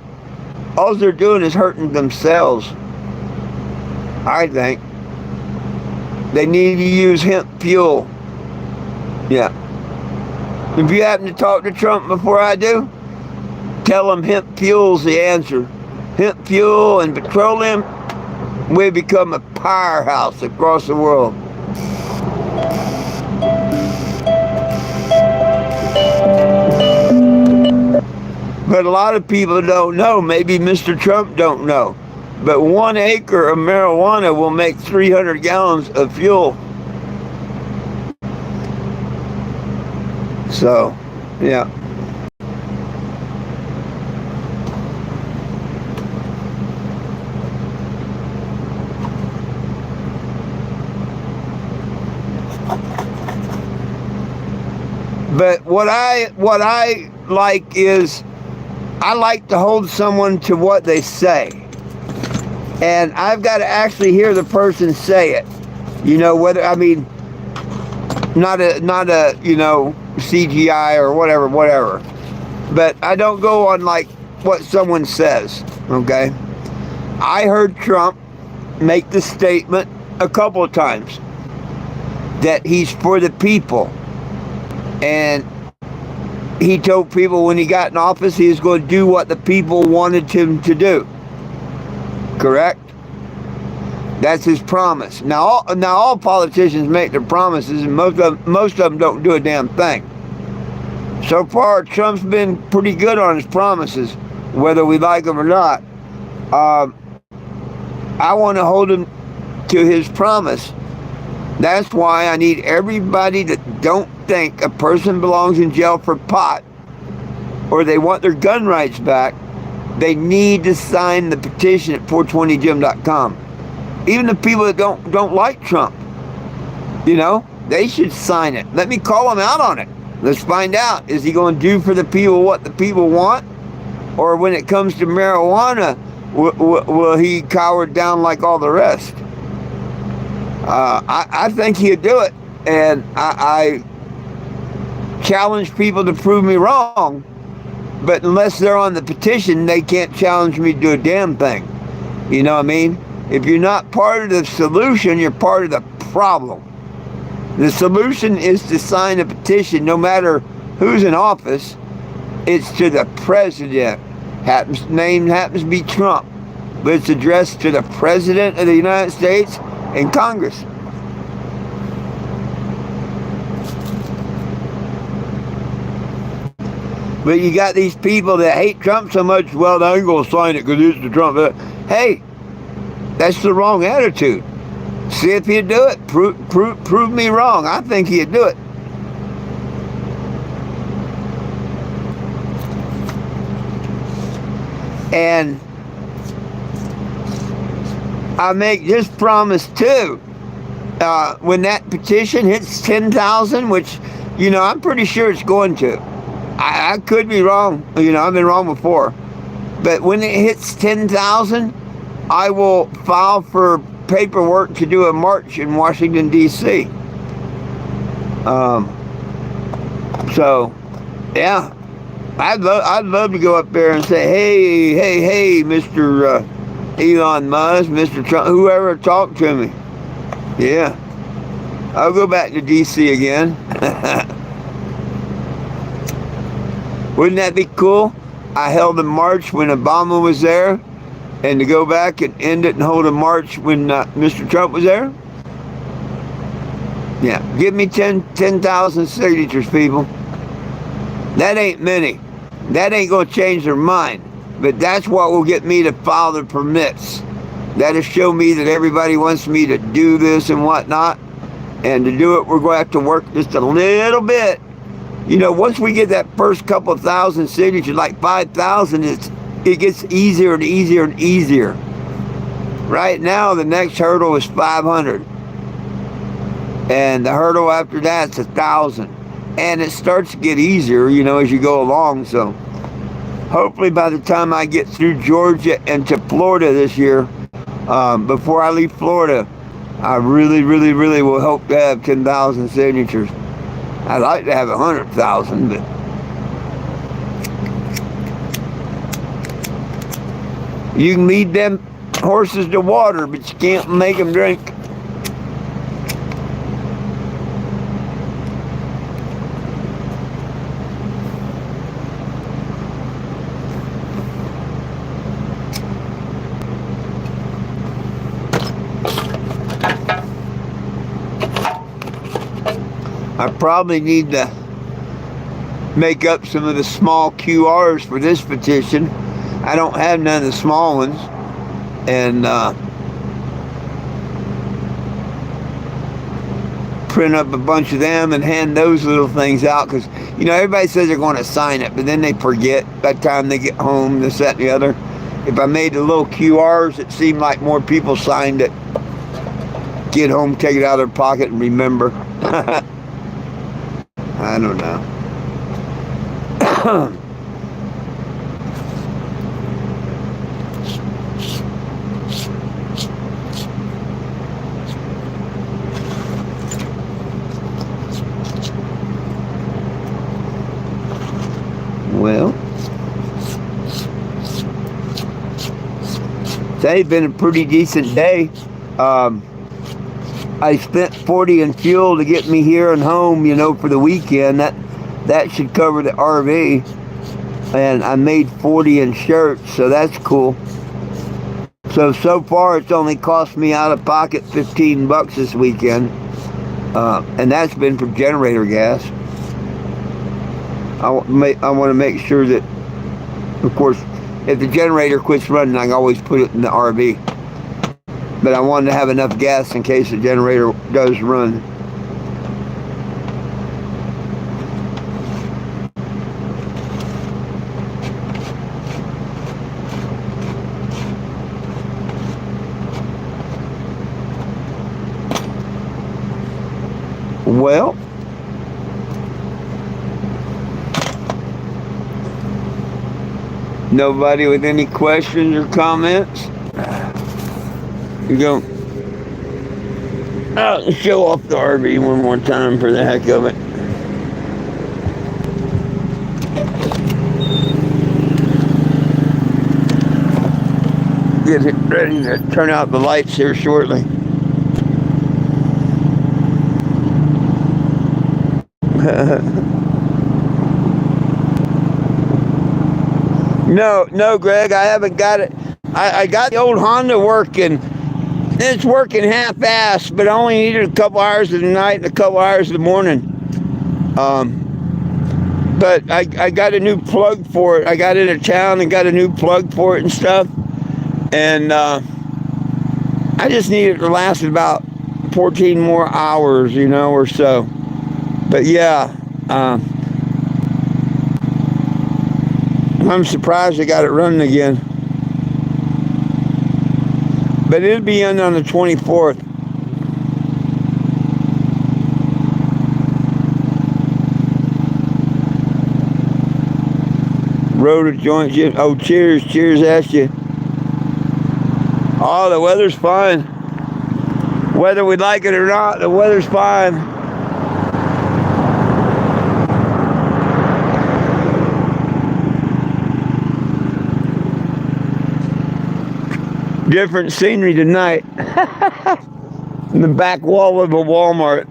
all they're doing is hurting themselves, I think. They need to use hemp fuel. Yeah. If you happen to talk to Trump before I do, tell him hemp fuel's the answer. Hemp fuel and petroleum, we become a powerhouse across the world. But a lot of people don't know. Maybe Mr. Trump don't know. But 1 acre of marijuana will make 300 gallons of fuel. So, yeah. But what I like is, I like to hold someone to what they say. And I've got to actually hear the person say it. Not a CGI or whatever. But I don't go on like what someone says, okay? I heard Trump make the statement a couple of times that he's for the people. And he told people when he got in office he was going to do what the people wanted him to do. Correct? That's his promise. Now all politicians make their promises, and most of them don't do a damn thing. So far, Trump's been pretty good on his promises, whether we like him or not. I want to hold him to his promise. That's why I need everybody that don't think a person belongs in jail for pot or they want their gun rights back, they need to sign the petition at 420jim.com. Even the people that don't like Trump, you know, they should sign it. Let me call him out on it. Let's find out. Is he going to do for the people what the people want? Or when it comes to marijuana, will he cower down like all the rest? I think he'd do it. And I challenge people to prove me wrong. But unless they're on the petition, they can't challenge me to do a damn thing. You know what I mean? If you're not part of the solution, you're part of the problem. The solution is to sign a petition, no matter who's in office. It's to the president. Name happens to be Trump, but it's addressed to the president of the United States and Congress. But you got these people that hate Trump so much, well, they ain't going to sign it because it's the Trump. Hey, that's the wrong attitude. See if he'd do it. Prove me wrong. I think he'd do it. And I make this promise too. When that petition hits 10,000, which, you know, I'm pretty sure it's going to. I could be wrong. You know, I've been wrong before. But when it hits 10,000, I will file for paperwork to do a march in Washington, D.C. So, yeah. I'd love to go up there and say, hey, Mr. Elon Musk, Mr. Trump, whoever talked to me. Yeah. I'll go back to D.C. again. Wouldn't that be cool? I held a march when Obama was there, and to go back and end it and hold a march when Mr. Trump was there? Yeah, give me 10,000 signatures, people. That ain't many. That ain't going to change their mind. But that's what will get me to file the permits. That'll show me that everybody wants me to do this and whatnot. And to do it, we're going to have to work just a little bit. You know, once we get that first couple of thousand signatures, like 5,000, it gets easier and easier and easier. Right now, the next hurdle is 500. And the hurdle after that's 1,000. And it starts to get easier, you know, as you go along. So hopefully by the time I get through Georgia and to Florida this year, before I leave Florida, I really, really, really will hope to have 10,000 signatures. I'd like to have 100,000, but you can lead them horses to water, but you can't make them drink. I probably need to make up some of the small QRs for this petition. I don't have none of the small ones. And print up a bunch of them and hand those little things out. Because, you know, everybody says they're going to sign it, but then they forget by the time they get home, this, that, and the other. If I made the little QRs, it seemed like more people signed it. Get home, take it out of their pocket, and remember. I don't know. Well, today's been a pretty decent day. I spent $40 in fuel to get me here and home, you know, for the weekend. That should cover the RV. And I made $40 in shirts, so that's cool. So far it's only cost me out of pocket $15 this weekend. And that's been for generator gas. I want to make sure that, of course, if the generator quits running, I can always put it in the RV. But I wanted to have enough gas in case the generator does run. Well, nobody with any questions or comments? You go. Show off the RV one more time for the heck of it. Get it ready to turn out the lights here shortly. No, Greg, I haven't got it. I got the old Honda working. It's working half-assed, but I only needed a couple hours of the night and a couple hours of the morning. But I got a new plug for it. I got into town and got a new plug for it and stuff. And I just needed it to last about 14 more hours, or so. But yeah, I'm surprised I got it running again. But it'll be in on the 24th. Road of joint. Oh, cheers at you. Oh, the weather's fine. Whether we like it or not, the weather's fine. Different scenery tonight. In the back wall of a Walmart.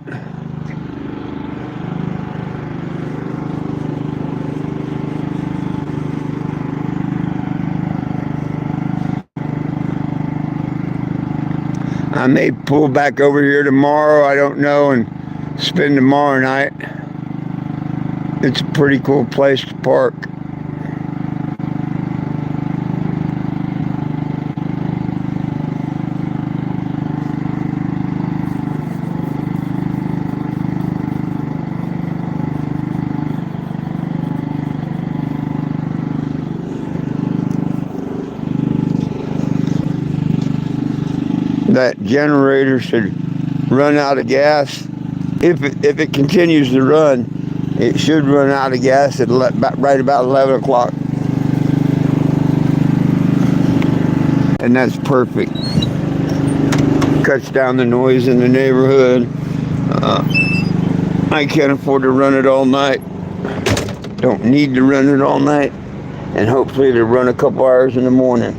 I may pull back over here tomorrow, I don't know, and spend tomorrow night. It's a pretty cool place to park. That generator should run out of gas. If it continues to run, it should run out of gas at right about 11 o'clock. And that's perfect. Cuts down the noise in the neighborhood. I can't afford to run it all night. Don't need to run it all night. And hopefully it'll run a couple hours in the morning.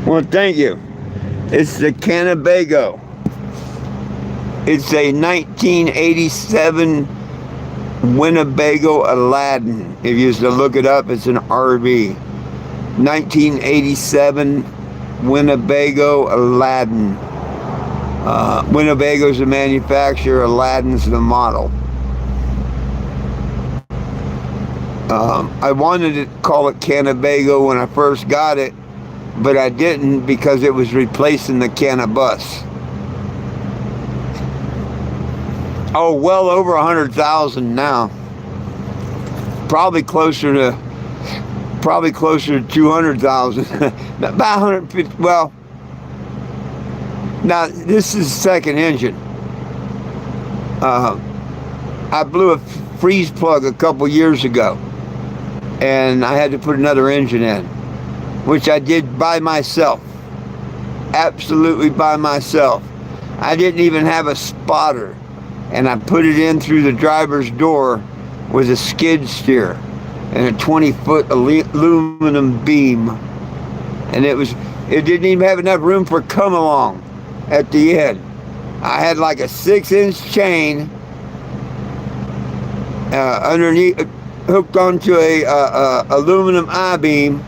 Well, thank you. It's the Kennebago. It's a 1987 Winnebago Aladdin. If you used to look it up, it's an RV. 1987 Winnebago Aladdin. Winnebago's the manufacturer, Aladdin's the model. I wanted to call it Kennebago when I first got it, but I didn't because it was replacing the Cannabus. Oh, well over 100,000 now. Probably closer to 200,000. About 150. Well, now this is the second engine. I blew a freeze plug a couple years ago, and I had to put another engine in, which I did by myself. Absolutely by myself. I didn't even have a spotter, and I put it in through the driver's door with a skid steer and a 20-foot aluminum beam, and it didn't even have enough room for come along at the end. I had like a 6-inch chain underneath, hooked onto a aluminum I-beam,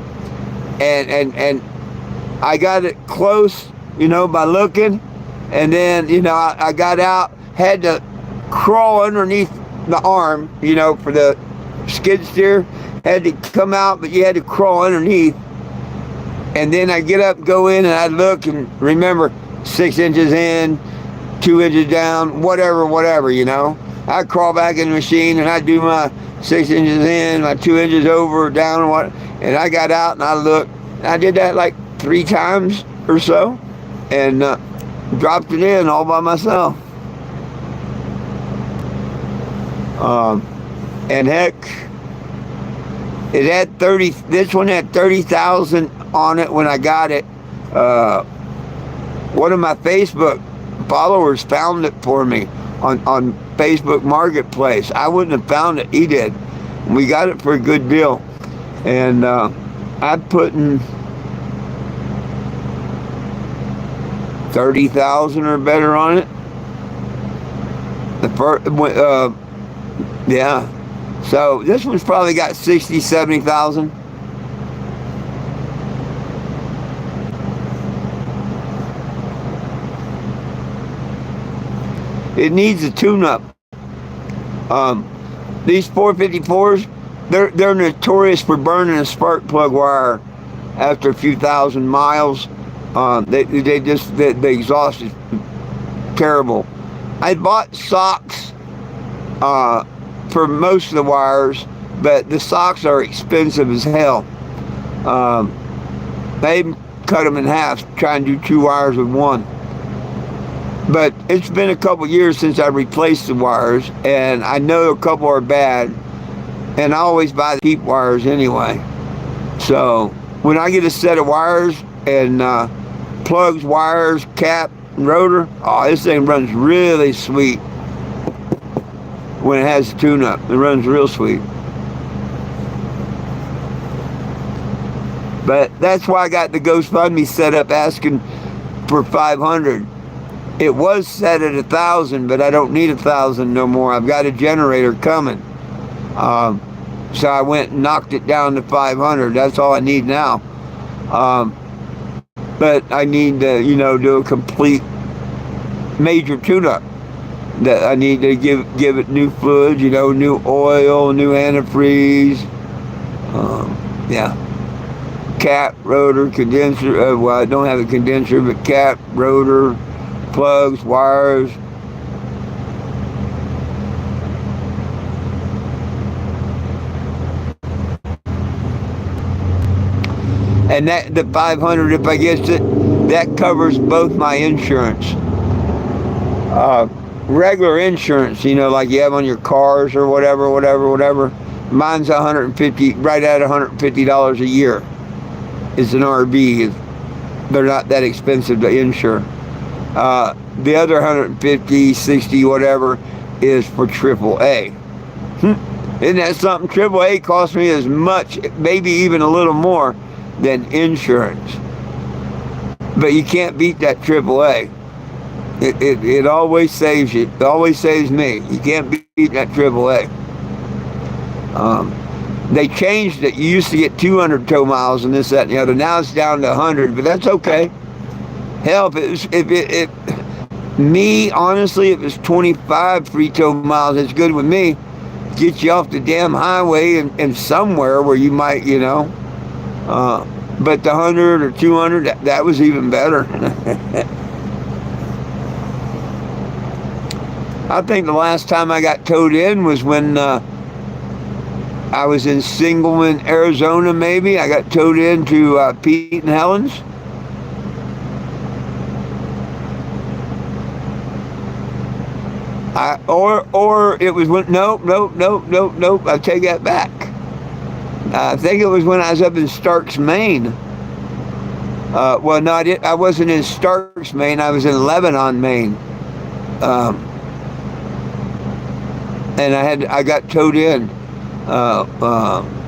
and I got it close, by looking, and then, I got out, had to crawl underneath the arm, for the skid steer, had to come out, but you had to crawl underneath, and then I get up, go in, and I look, and remember, 6 inches in, 2 inches down, whatever, I'd crawl back in the machine and I'd do my 6 inches in, my 2 inches over, down, and I got out and I looked. I did that like 3 times or so, and dropped it in all by myself. And heck, it had 30. This one had 30,000 on it when I got it. One of my Facebook followers found it for me on Facebook Marketplace. I wouldn't have found it. He did. We got it for a good deal, and I put in 30,000 or better on it. The first, yeah. So this one's probably got 60, 70,000. It needs a tune-up. These 454s, they're notorious for burning a spark plug wire after a few thousand miles. The exhaust is terrible. I bought socks for most of the wires, but the socks are expensive as hell. They cut them in half, try and do 2 wires with 1. But it's been a couple years since I replaced the wires, and I know a couple are bad, and I always buy the cheap wires anyway. So when I get a set of wires and plugs, wires, cap, and rotor, oh, this thing runs really sweet. When it has a tune-up, it runs real sweet. But that's why I got the GoFundMe set up asking for 500. It was set at 1,000, but I don't need 1,000 no more. I've got a generator coming. So I went and knocked it down to 500. That's all I need now. But I need to, do a complete major tune-up. That I need to give it new fluids, new oil, new antifreeze. Yeah. Cap, rotor, condenser. Well, I don't have a condenser, but cap, rotor, plugs, wires. And the 500, if I get it, that covers both my insurance. Regular insurance, like you have on your cars or whatever. Mine's $150, right at $150 a year. It's an RV. They're not that expensive to insure. The other 150, 60, whatever, is for AAA. Isn't that something? AAA costs me as much, maybe even a little more, than insurance. But you can't beat that AAA. It always saves you. It always saves me. You can't beat that AAA. They changed it. You used to get 200 tow miles and this, that, and the other. Now it's down to 100, but that's okay. Hell, honestly, if it's 25 free tow miles, it's good with me. Get you off the damn highway and somewhere where you might, but the 100 or 200, that was even better. I think the last time I got towed in was when I was in Singleman, Arizona, maybe. I got towed in to Pete and Helen's. Or it was when, nope. I take that back. I think it was when I was up in Starks, Maine. Well, no, I wasn't in Starks, Maine. I was in Lebanon, Maine. And I got towed in.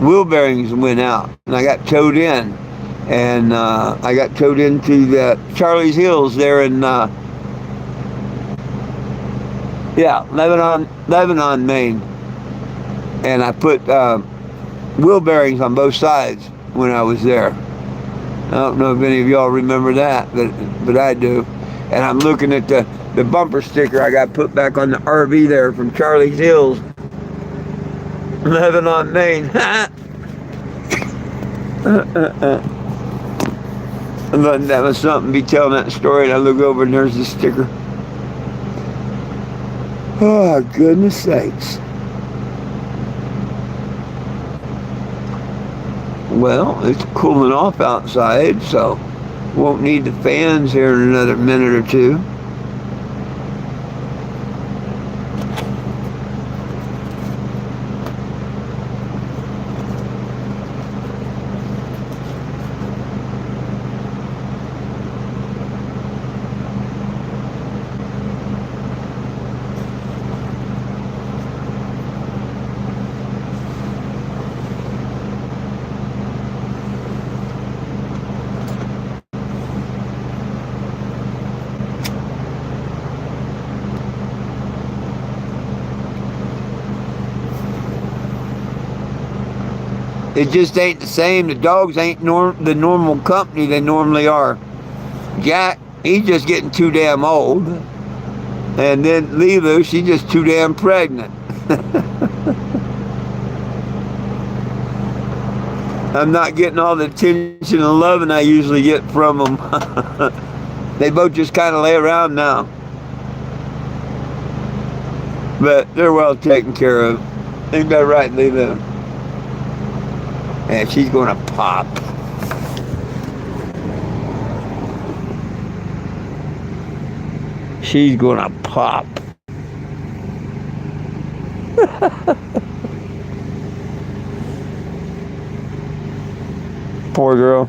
Wheel bearings went out, and I got towed in. And I got towed into the Charlie's Hills there in, Lebanon, Maine. And I put wheel bearings on both sides when I was there. I don't know if any of y'all remember that, but I do. And I'm looking at the bumper sticker I got put back on the RV there from Charlie's Hills, Lebanon, Maine. I thought that was something to be telling that story, and I look over and there's the sticker. Oh, goodness sakes. Well, it's cooling off outside, so won't need the fans here in another minute or two. It just ain't the same. The dogs ain't the normal company they normally are. Jack, he's just getting too damn old. And then Lulu, she's just too damn pregnant. I'm not getting all the attention and loving I usually get from them. They both just kind of lay around now. But they're well taken care of. Ain't that right, Lulu? And she's going to pop. She's going to pop. Poor girl.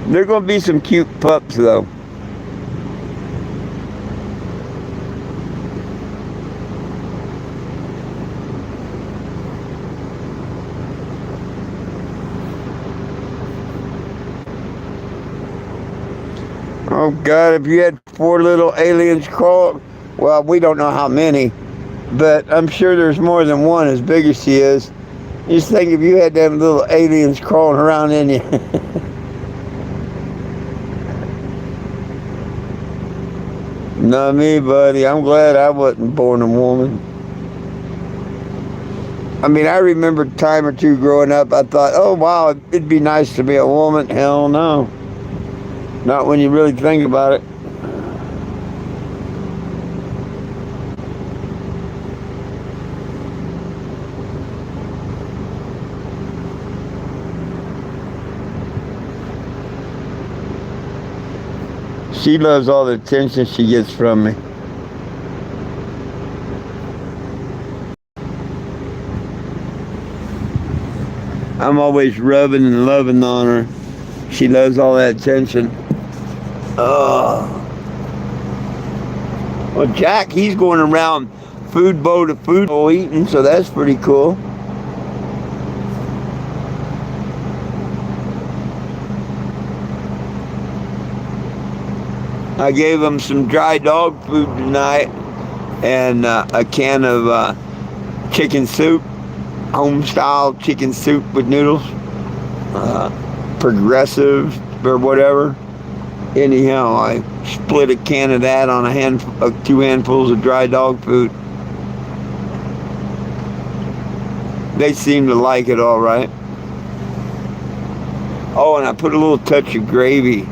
There are going to be some cute pups, though. Oh God, if you had 4 little aliens crawl, well, we don't know how many, but I'm sure there's more than one as big as she is. Just think if you had them little aliens crawling around in you. Not me, buddy. I'm glad I wasn't born a woman. I mean, I remember a time or two growing up, I thought, oh wow, it'd be nice to be a woman. Hell no. Not when you really think about it. She loves all the attention she gets from me. I'm always rubbing and loving on her. She loves all that attention. Oh. Well, Jack, he's going around food bowl to food bowl eating, so that's pretty cool. I gave him some dry dog food tonight and a can of chicken soup, home-style chicken soup with noodles, Progressive or whatever. Anyhow, I split a can of that on 2 handfuls of dry dog food. They seem to like it all right. Oh, and I put a little touch of gravy.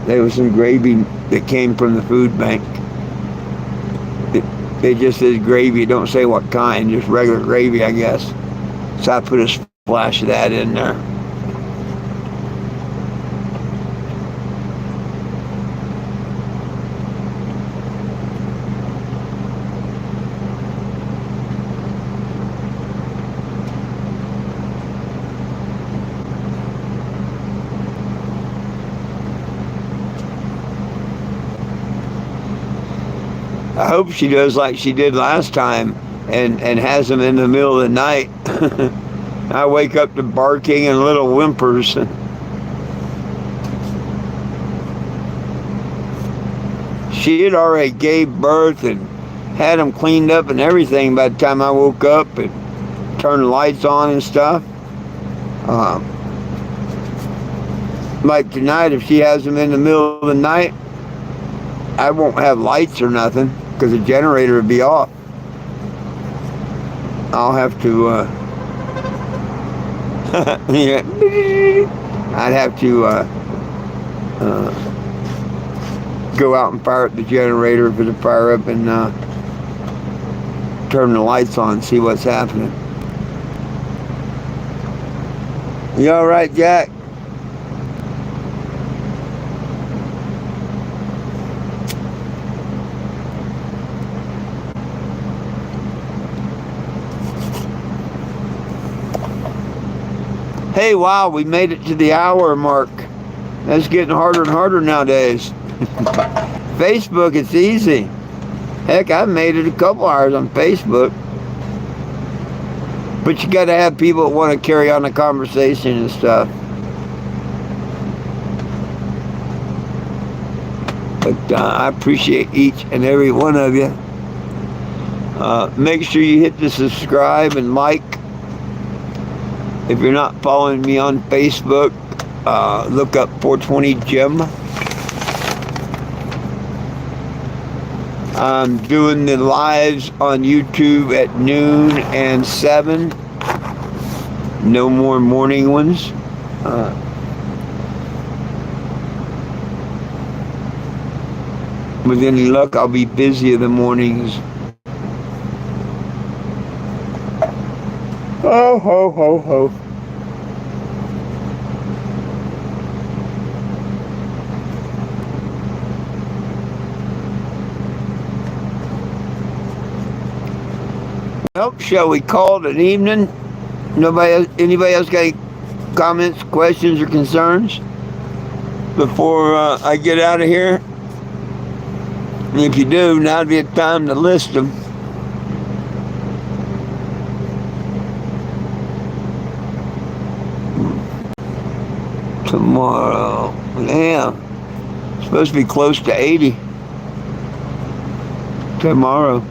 There was some gravy that came from the food bank. It just says gravy. Don't say what kind, just regular gravy, I guess. So I put a splash of that in there. I hope she does like she did last time and has them in the middle of the night. I wake up to barking and little whimpers. She had already gave birth and had them cleaned up and everything by the time I woke up and turned the lights on and stuff. Like tonight, if she has them in the middle of the night, I won't have lights or nothing because the generator would be off. I'll have to, yeah, I'd have to go out and fire up the generator for the fire up and turn the lights on, see what's happening. You all right, Jack? Hey, wow, we made it to the hour mark. That's getting harder and harder nowadays. Facebook, it's easy. Heck, I've made it a couple hours on Facebook. But you got to have people that want to carry on the conversation and stuff. But I appreciate each and every one of you. Make sure you hit the subscribe and like. If you're not following me on Facebook, look up 420 Jim. I'm doing the lives on YouTube at noon and 7. No more morning ones. With any luck, I'll be busy in the mornings. Ho, ho, ho, ho. Well, shall we call it an evening? Anybody else got any comments, questions, or concerns before I get out of here? And if you do, now'd be a time to list them. Tomorrow, yeah, it's supposed to be close to 80 tomorrow.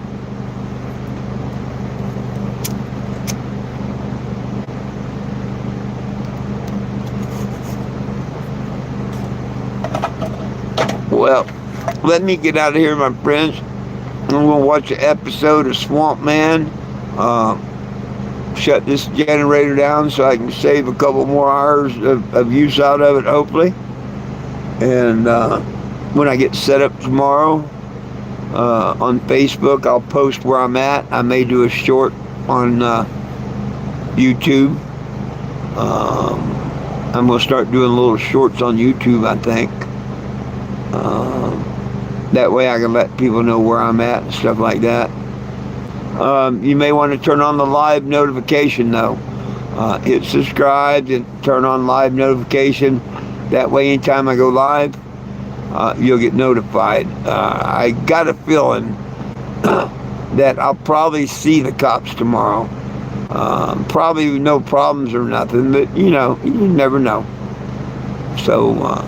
Well, let me get out of here, my friends. I'm going to watch an episode of Swamp Man. Shut this generator down so I can save a couple more hours of use out of it, hopefully. And when I get set up tomorrow on Facebook, I'll post where I'm at. I may do a short on YouTube. I'm going to start doing little shorts on YouTube, I think. That way I can let people know where I'm at and stuff like that. You may want to turn on the live notification though. Hit subscribe and turn on live notification. That way anytime I go live, you'll get notified. I got a feeling that I'll probably see the cops tomorrow. Probably no problems or nothing, but you never know. So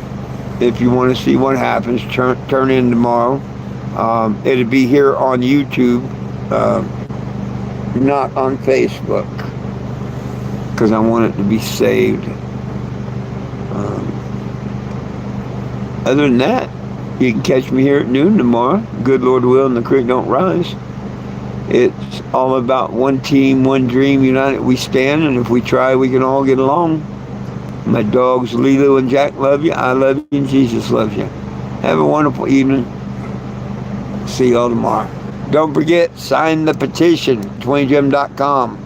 if you want to see what happens, turn in tomorrow. It'll be here on YouTube, not on Facebook, because I want it to be saved. Other than that, you can catch me here at noon tomorrow. Good Lord will, and the creek don't rise. It's all about one team, one dream, united we stand, and if we try, we can all get along. My dogs, Lilo and Jack, love you. I love you, and Jesus loves you. Have a wonderful evening. See y'all tomorrow. Don't forget, sign the petition, 20gem.com.